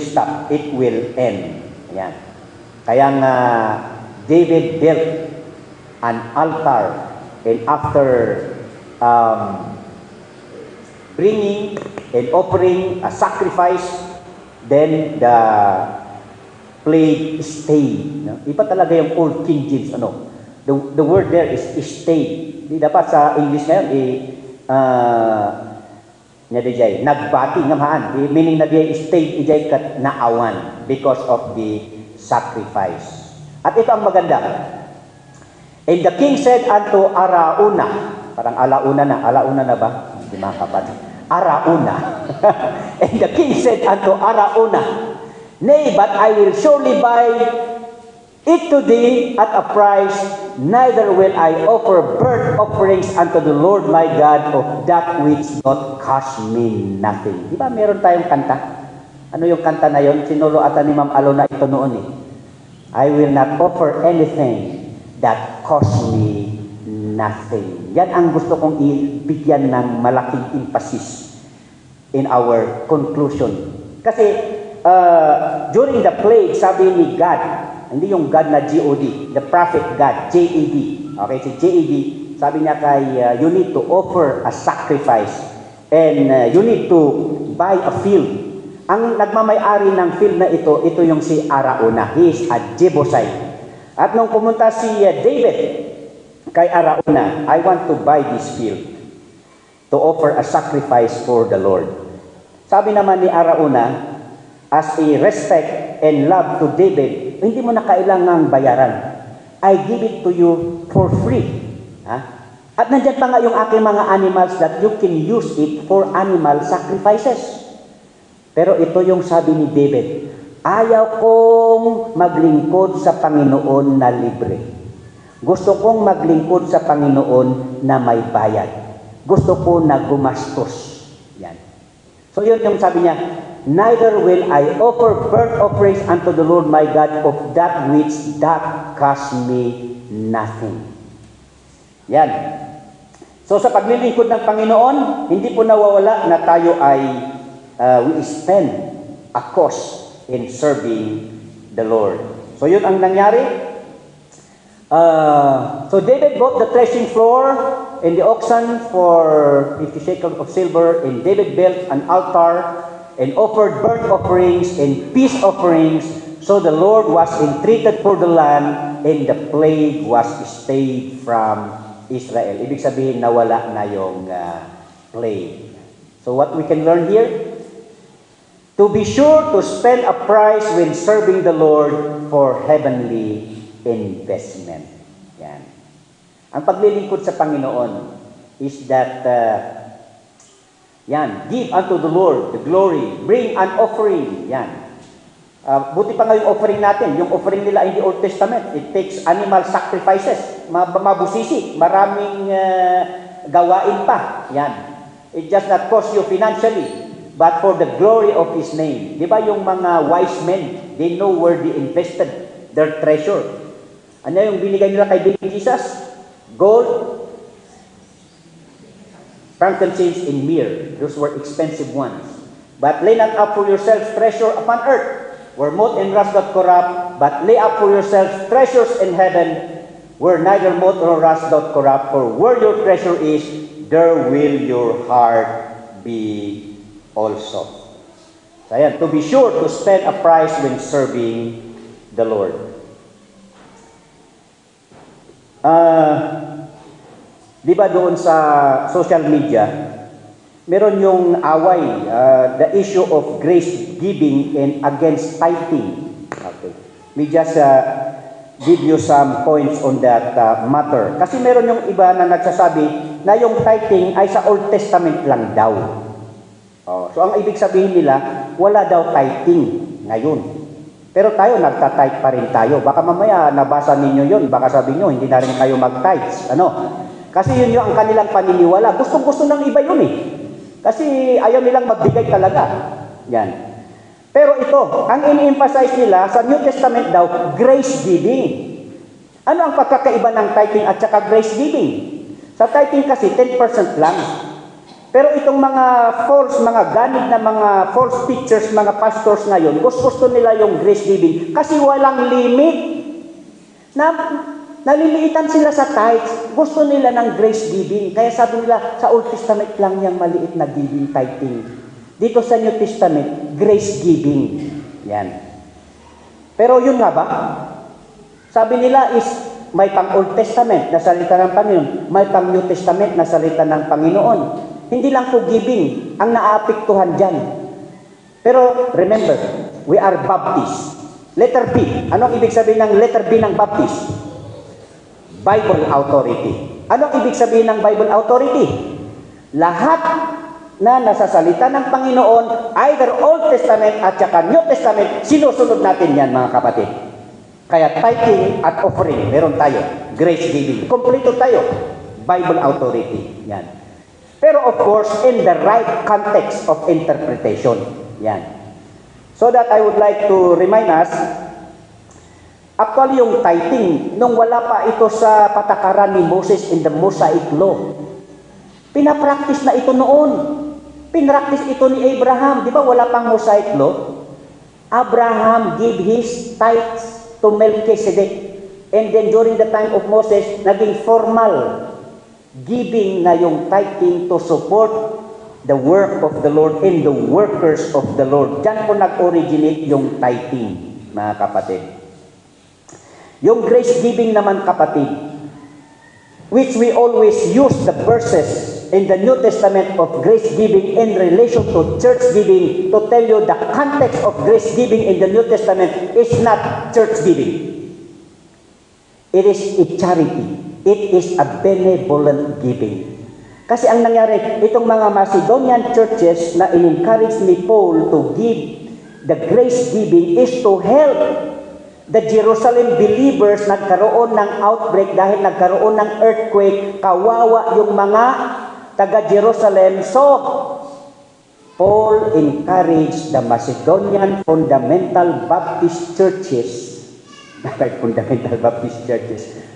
stop. It will end. Ayan. Kaya nga, David built an altar, and after bringing and offering a sacrifice, then the plague stayed. No? Iba talaga yung Old King James. Ano? The word there is stayed. Di dapat sa English ngayon, nagbati nga maan. Meaning na diya stayed, ijay kat naawan because of the sacrifice. At ito ang maganda. And the king said unto Arauna, parang alauna na ba? Hindi mga kapatid. Arauna. And the king said unto Arauna, nay, but I will surely buy it to thee at a price, neither will I offer burnt offerings unto the Lord my God of that which not cost me nothing. Di ba meron tayong kanta? Ano yung kanta na yun? Sinulo ata ni Ma'am Alona ito noon eh. I will not offer anything that cost me nothing. Yan ang gusto kong ibigyan ng malaking emphasis in our conclusion. Kasi during the plague, sabi ni God, hindi yung God na G-O-D, the prophet God, J-A-D. Okay, si J-A-D, sabi niya kay, you need to offer a sacrifice and you need to buy a field. Ang nagmamay-ari ng field na ito yung si Arauna. He is a Jebusite. At nung pumunta si David kay Arauna, I want to buy this field to offer a sacrifice for the Lord. Sabi naman ni Arauna, as a respect and love to David, hindi mo na kailangang bayaran. I give it to you for free. At nandiyan pa nga yung aking mga animals that you can use it for animal sacrifices. Pero ito yung sabi ni David, ayaw kong maglingkod sa Panginoon na libre. Gusto kong maglingkod sa Panginoon na may bayad. Gusto ko na gumastos. Yan. So yun yung sabi niya, neither will I offer burnt offerings unto the Lord my God of that which that cost me nothing. Yan. So sa paglilingkod ng Panginoon, hindi po nawawala na tayo ay we spend a cost in serving the Lord. So yun ang nangyari. So David bought the threshing floor and the oxen for 50 shekels of silver, and David built an altar and offered burnt offerings and peace offerings. So the Lord was entreated for the land, and the plague was stayed from Israel. Ibig sabihin, nawala na yung plague. So what we can learn here? To be sure to spend a price when serving the Lord for heavenly investment. Yan. Ang paglilingkod sa Panginoon is that give unto the Lord the glory, bring an offering. Yan. Buti pa nga yung offering natin. Yung offering nila in the Old Testament, it takes animal sacrifices. mabusisi, maraming gawain pa. Yan. It just not cost you financially, but for the glory of His name. Di ba yung mga wise men, they know where they invested their treasure. Ano yung binigay nila kay Baby Jesus? Gold, frankincense, and myrrh. Those were expensive ones. But lay not up for yourselves treasure upon earth, where moth and rust doth corrupt, but lay up for yourselves treasures in heaven, where neither moth nor rust doth corrupt. For where your treasure is, there will your heart be also. So ayan, to be sure to spend a price when serving the Lord. Di ba doon sa social media, meron yung away, the issue of grace giving and against tithing. Okay. We just give you some points on that matter. Kasi meron yung iba na nagsasabi na yung tithing ay sa Old Testament lang daw. So ang ibig sabihin nila, wala daw tithing ngayon. Pero tayo, nagtatithe pa rin tayo. Baka mamaya nabasa ninyo yun, baka sabi nyo, hindi na rin kayo mag-tithe. Kasi yun yung ang kanilang paniniwala. Gustong-gusto ng iba yun eh. Kasi ayaw nilang magbigay talaga. Yan. Pero ito, ang ini-emphasize nila sa New Testament daw, grace giving. Ano ang pagkakaiba ng tithing at saka grace giving? Sa tithing kasi, 10% lang. Pero itong mga mga ganid na mga false teachers, mga pastors ngayon, gusto nila yung grace giving kasi walang limit. Naliliitan sila sa tithes, gusto nila ng grace giving. Kaya sabi nila, sa Old Testament lang yung maliit na giving, tithing. Dito sa New Testament, grace giving. Yan. Pero yun nga ba? Sabi nila is, may pang Old Testament na salita ng Panginoon, may pang New Testament na salita ng Panginoon. Hindi lang po giving ang naaapektuhan dyan. Pero remember, we are Baptist. Letter B. Anong ibig sabihin ng letter B ng Baptist? Bible authority. Anong ibig sabihin ng Bible authority? Lahat na nasasalita ng Panginoon, either Old Testament at saka New Testament, sinusunod natin yan mga kapatid. Kaya tithing at offering, meron tayo. Grace giving. Kompleto tayo. Bible authority. Yan. Pero of course, in the right context of interpretation. Yan. So that I would like to remind us, actually yung tithing, nung wala pa ito sa patakaran ni Moses in the Mosaic Law, pinapractice na ito noon. Pinractice ito ni Abraham. Di ba wala pang Mosaic Law? Abraham gave his tithes to Melchizedek. And then during the time of Moses, naging formal giving na yung tithing to support the work of the Lord and the workers of the Lord. Diyan po nag-originate yung tithing, mga kapatid. Yung grace giving naman, kapatid, which we always use the verses in the New Testament of grace giving in relation to church giving to tell you the context of grace giving in the New Testament is not church giving. It is a charity. It is a benevolent giving. Kasi ang nangyari, itong mga Macedonian churches na in-encourage ni Paul to give the grace giving is to help the Jerusalem believers. Nagkaroon ng outbreak dahil nagkaroon ng earthquake. Kawawa yung mga taga-Jerusalem. So, Paul encouraged the Macedonian fundamental Baptist churches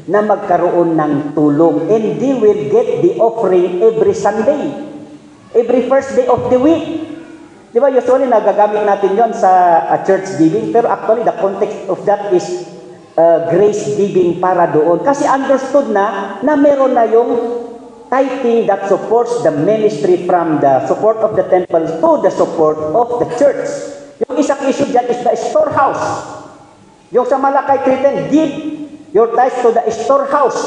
na magkaroon ng tulong, and they will get the offering every Sunday, every first day of the week. Di ba, usually nagagamit natin yon sa church giving, pero actually the context of that is grace giving para doon. Kasi understood na meron na yung tithing that supports the ministry from the support of the temple to the support of the church. Yung isang issue dyan is the storehouse. Yung sa Malakay 3:10, give your tithes to the storehouse.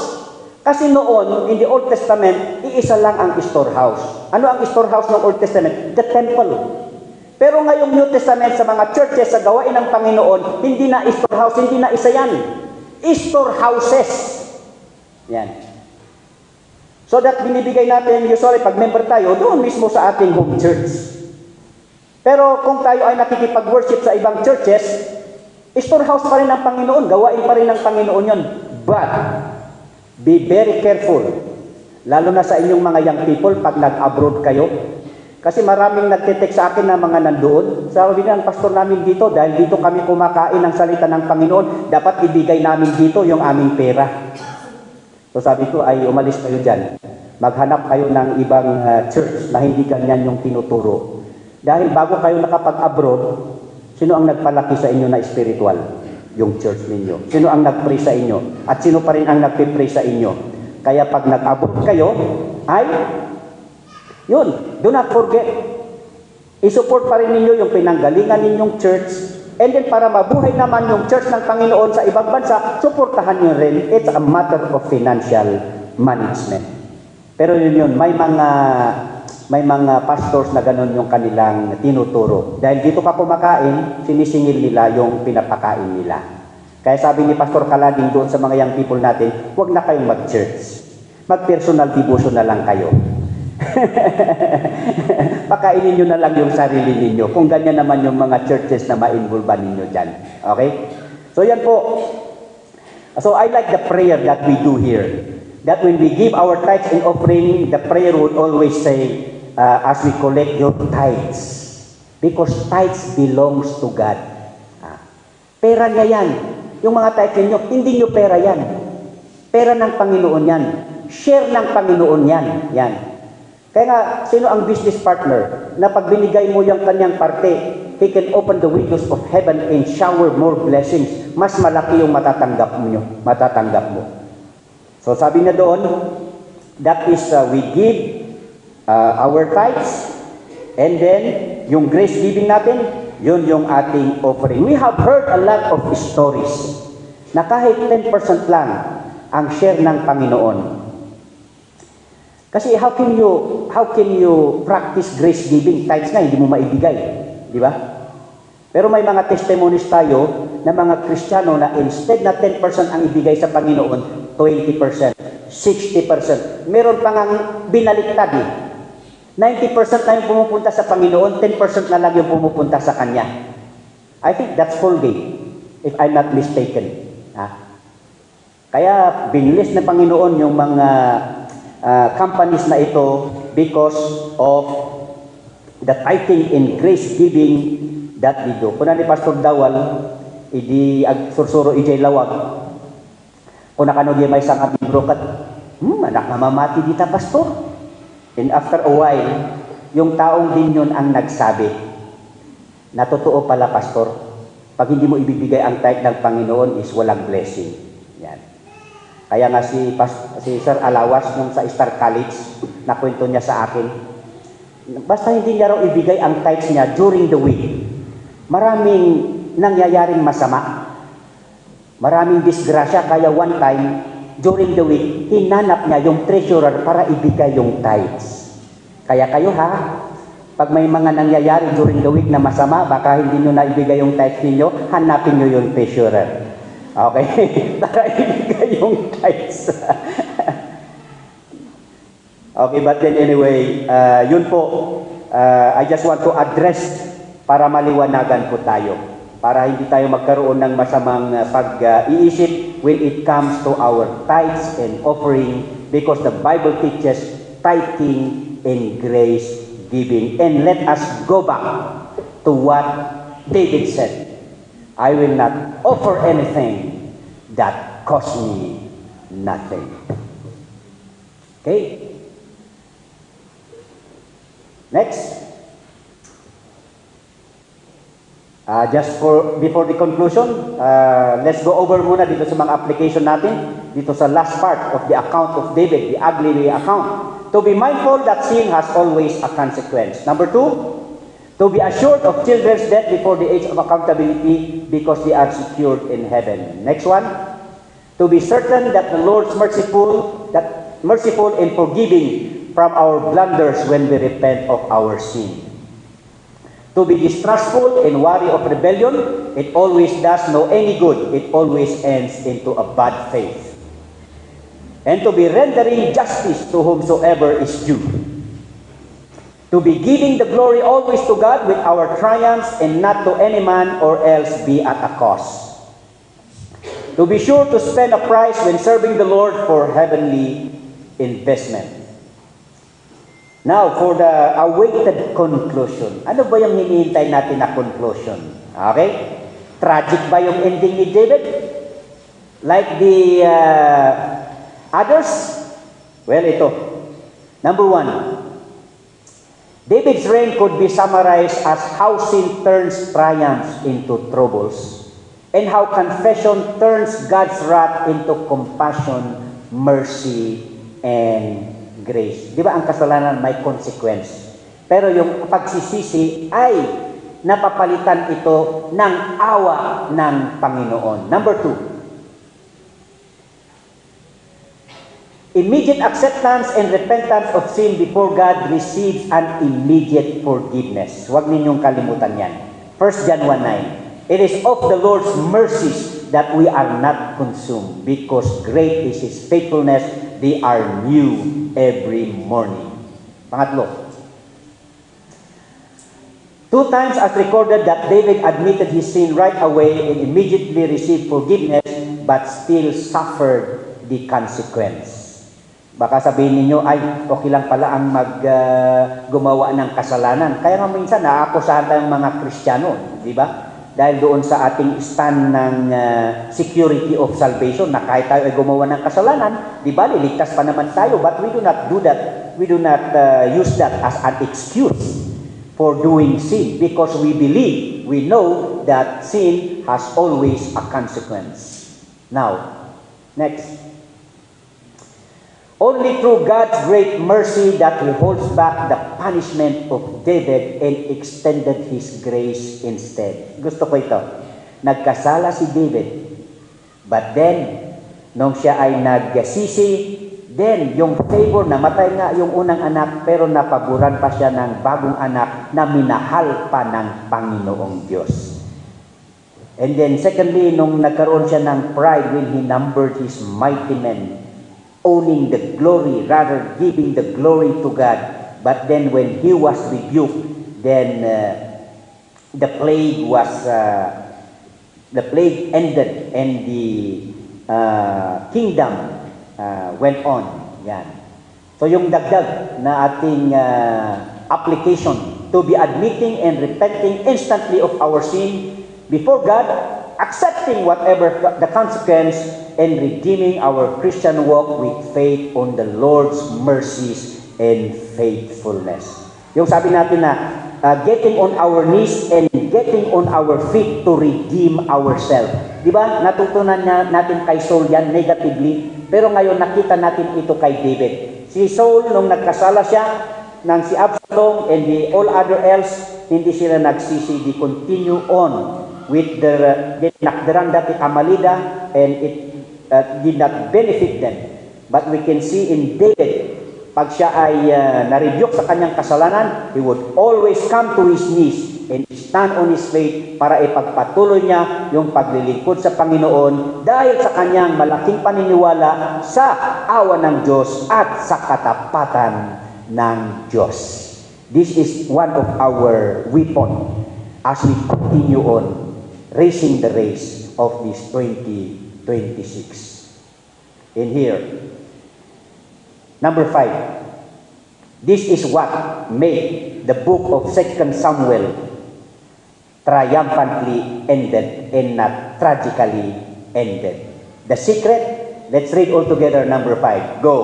Kasi noon, in the Old Testament, iisa lang ang storehouse. Ano ang storehouse ng Old Testament? The temple. Pero ngayong New Testament, sa mga churches, sa gawain ng Panginoon, hindi na storehouse, hindi na isa yan. Storehouses. Yan. So that binibigay natin, usually pag member tayo, doon mismo sa ating home church. Pero kung tayo ay nakikipag-worship sa ibang churches, storehouse pa rin ng Panginoon, gawain pa rin ng Panginoon yun. But, Be very careful, lalo na sa inyong mga young people pag nag-abroad kayo. Kasi maraming nagte-text sa akin na mga nandoon. Sabi ng pastor namin dito, dahil dito kami kumakain ng salita ng Panginoon, dapat ibigay namin dito yung aming pera. So sabi ko, ay umalis kayo dyan. Maghanap kayo ng ibang church na hindi ganyan yung tinuturo. Dahil bago kayo nakapag-abroad, sino ang nagpalaki sa inyo na spiritual? Yung church ninyo. Sino ang nag-pray sa inyo? At sino pa rin ang nag-pray sa inyo? Kaya pag nag-abroad kayo, ay, yun, do not forget, isupport pa rin ninyo yung pinanggalingan ninyong church. And then para mabuhay naman yung church ng Panginoon sa ibang bansa, suportahan nyo rin. It's a matter of financial management. Pero yun, may mga pastors na ganun yung kanilang tinuturo. Dahil dito ka kumakain, sinisingil nila yung pinapakain nila. Kaya sabi ni Pastor Kalading doon sa mga young people natin, huwag na kayong mag-church. Mag-personal devotion na lang kayo. Pakainin nyo na lang yung sarili ninyo. Kung ganyan naman yung mga churches na ma-involve ninyo dyan. Okay? So yan po. So I like the prayer that we do here. That when we give our tithes and offering, the prayer would always say, as we collect your tithes. Because tithes belongs to God. Pera niya yan. Yung mga tithes ninyo, hindi nyo pera yan. Pera ng Panginoon yan. Share ng Panginoon yan. Yan. Kaya nga, sino ang business partner na pag binigay mo yung kanyang parte, he can open the windows of heaven and shower more blessings. Mas malaki yung matatanggap mo. So sabi niya doon, that is we give our tithes, and then yung grace giving natin, yun yung ating offering. We have heard a lot of stories na kahit 10% lang ang share ng Panginoon. Kasi how can you practice grace giving? Tithes nga, hindi mo maibigay. Di ba? Pero may mga testimonies tayo na mga Kristiyano na instead na 10% ang ibigay sa Panginoon, 20%, 60%. Meron pa ngang binaliktad eh. 90% na yung pumupunta sa Panginoon, 10% na lang yung pumupunta sa Kanya. I think that's Colgate, if I'm not mistaken. Kaya binilis na Panginoon yung mga companies na ito because of the tithing and grace giving that we do. Kuna ni Pastor Dawal, idi sursuro ijay lawag. Kuna kano di may sang abing brokat, anak na mamati dita pastor. And after a while, yung taong din yun ang nagsabi, na totoo pala pastor, pag hindi mo ibibigay ang tithe ng Panginoon is walang blessing. Yan. Kaya nga si Sir Alawas nung sa Star College, nakwento niya sa akin, basta hindi niya raw ibigay ang tithes niya during the week, maraming nangyayaring masama. Maraming disgrasya, kaya one time, during the week, hinanap niya yung treasurer para ibigay yung tithes. Kaya kayo pag may mga nangyayari during the week na masama, baka hindi nyo na ibigay yung tithes ninyo, hanapin nyo yung treasurer. Okay? Para ibigay yung tithes. Okay, but then anyway, yun po, I just want to address para maliwanagan po tayo. Para hindi tayo magkaroon ng masamang pag-iisip when it comes to our tithes and offering, because the Bible teaches tithing and grace giving. And let us go back to what David said. I will not offer anything that costs me nothing. Okay? Next. Before the conclusion, let's go over muna dito sa mga application natin, dito sa last part of the account of David, the ugly account. To be mindful that sin has always a consequence. Number 2, to be assured of children's death before the age of accountability because they are secured in heaven. Next one, to be certain that the Lord's merciful and forgiving from our blunders when we repent of our sin. To be distrustful and wary of rebellion, it always does no any good. It always ends into a bad faith. And to be rendering justice to whomsoever is due. To be giving the glory always to God with our triumphs and not to any man or else be at a cost. To be sure to spend a price when serving the Lord for heavenly investment. Now, for the awaited conclusion. Ano ba yung hinihintay natin na conclusion? Okay? Tragic ba yung ending ni David? Like the others? Well, ito. Number 1. David's reign could be summarized as how sin turns triumphs into troubles, and how confession turns God's wrath into compassion, mercy, and grace. Di ba ang kasalanan may consequence? Pero yung pagsisisi ay napapalitan ito ng awa ng Panginoon. Number 2. Immediate acceptance and repentance of sin before God receives an immediate forgiveness. Huwag ninyong kalimutan yan. 1 John 1:9. It is of the Lord's mercies that we are not consumed, because great is His faithfulness. They are new every morning. Pangatlo. 2 times as recorded that David admitted his sin right away and immediately received forgiveness, but still suffered the consequence. Baka sabihin ninyo, ay, okay lang pala ang gumawa ng kasalanan. Kaya nga minsan, naakusahan tayong mga Kristiyano, di ba? Dahil doon sa ating stand ng security of salvation, na kahit tayo ay gumawa ng kasalanan, di ba, liligtas pa naman tayo. But we do not do that. We do not use that as an excuse for doing sin, because we believe, we know that sin has always a consequence. Now, next. Only through God's great mercy that He holds back the punishment of David and extended His grace instead. Gusto ko ito. Nagkasala si David, but then, nung siya ay nagsisi, then yung favor, namatay nga yung unang anak, pero napaboran pa siya ng bagong anak na minahal pa ng Panginoong Diyos. And then secondly, nung nagkaroon siya ng pride when he numbered his mighty men, owning the glory, rather giving the glory to God. But then when he was rebuked, then the plague ended and the kingdom went on. Yan. So yung dagdag na ating application, to be admitting and repenting instantly of our sin before God, accepting whatever the consequence, and redeeming our Christian walk with faith on the Lord's mercies and faithfulness. Yung sabi natin na getting on our knees and getting on our feet to redeem ourselves. Di ba? Natutunan natin kay Saul yan negatively, pero ngayon nakita natin ito kay David. Si Saul, nung nagkasala siya ng si Absalom and all other else, hindi sila nagsisi, they continue on with the nakdaran dati Amalida, and it did not benefit them. But we can see in David, pag siya ay na-rebuke sa kanyang kasalanan, he would always come to his knees and stand on his faith para ipagpatuloy niya yung paglilingkod sa Panginoon dahil sa kanyang malaking paniniwala sa awa ng Diyos at sa katapatan ng Diyos. This is one of our weapon as we continue on racing the race of this 2026. In here, number 5, this is what made the book of 2 Samuel triumphantly ended and not tragically ended. The secret, let's read all together number 5. Go.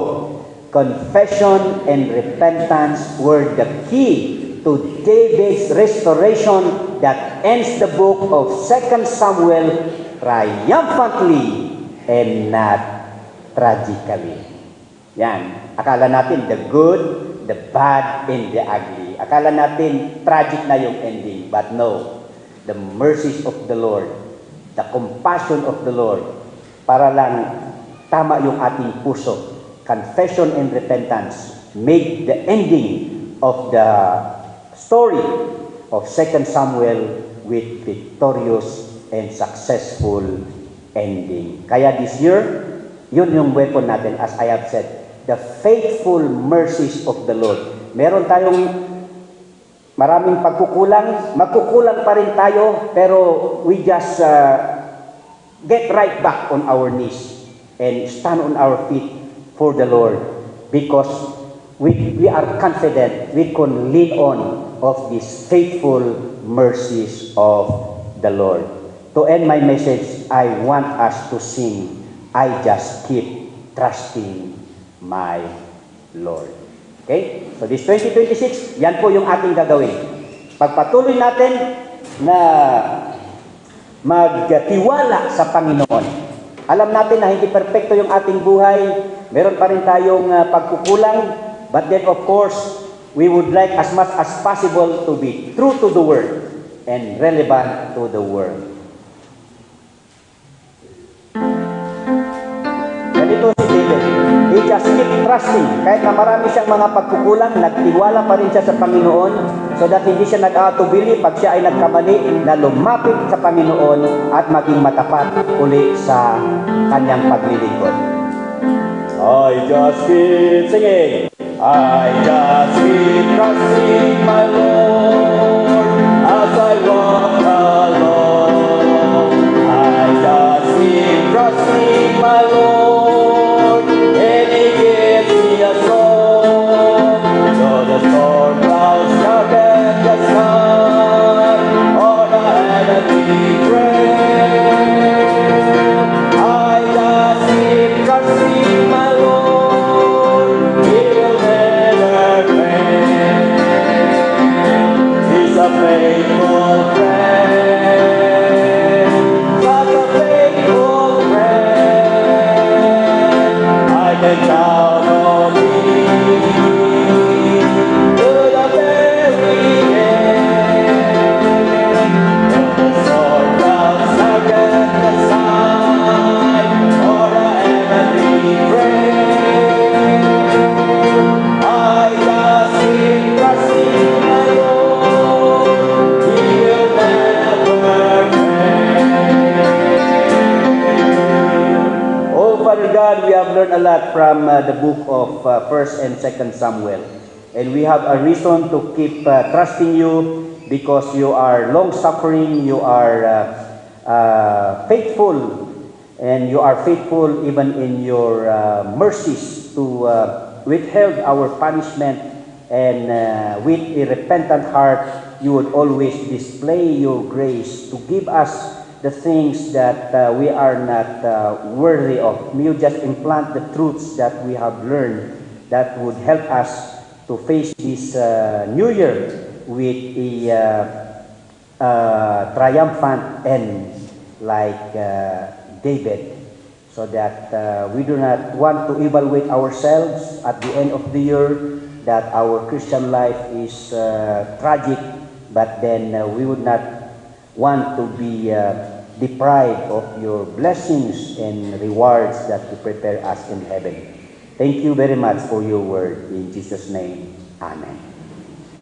Confession and repentance were the key to David's restoration that ends the book of 2 Samuel triumphantly and not tragically. Yan. Akala natin the good, the bad, and the ugly. Akala natin tragic na yung ending. But no. The mercies of the Lord, the compassion of the Lord, para lang tama yung ating puso. Confession and repentance made the ending of the story of 2 Samuel with victorious and successful ending. Kaya this year, yun yung weapon natin, as I have said, the faithful mercies of the Lord. Meron tayong maraming pagkukulang, magkukulang pa rin tayo, pero we just get right back on our knees and stand on our feet for the Lord, because we are confident we can lean on of these faithful mercies of the Lord. To end my message, I want us to sing, I just keep trusting my Lord. Okay? So this 2026, yan po yung ating gagawin. Pagpatuloy natin na magtiwala sa Panginoon. Alam natin na hindi perpekto yung ating buhay, meron pa rin tayong pagkukulang, but then of course, we would like as much as possible to be true to the Word and relevant to the world. Ganito si David, he just keep trusting. Kahit na marami siyang mga pagkukulang, nagtiwala pa rin siya sa Panginoon, so that hindi siya nag-aatubili pag siya ay nagkamali, na lumapit sa Panginoon at maging matapat uli sa kanyang paglilingkod. I just keep singing, I just keep trusting my Lord as I walk along. I just keep trusting my Lord, and He gives me a song. Though the storm clouds darken the sky, or the enemy dread, I just keep trusting my Lord. He will never fail. He's a faithful friend, such a faithful friend. I can count on Him to the very end. Though the storm clouds darken the sky, or the enemy dread, I just keep trusting my Lord. He will never fail. Oh, Father God, we have learned a lot from the book of 1st and 2nd Samuel. And we have a reason to keep trusting you, because you are long-suffering, you are faithful, and you are faithful even in your mercies to withhold our punishment, and with a repentant heart, you would always display your grace to give us the things that we are not worthy of. May you just implant the truths that we have learned that would help us to face this new year with a triumphant end like David, so that we do not want to evaluate ourselves at the end of the year that our Christian life is tragic, but then we would not want to be deprived of your blessings and rewards that you prepare us in heaven. Thank you very much for your word. In Jesus' name, amen.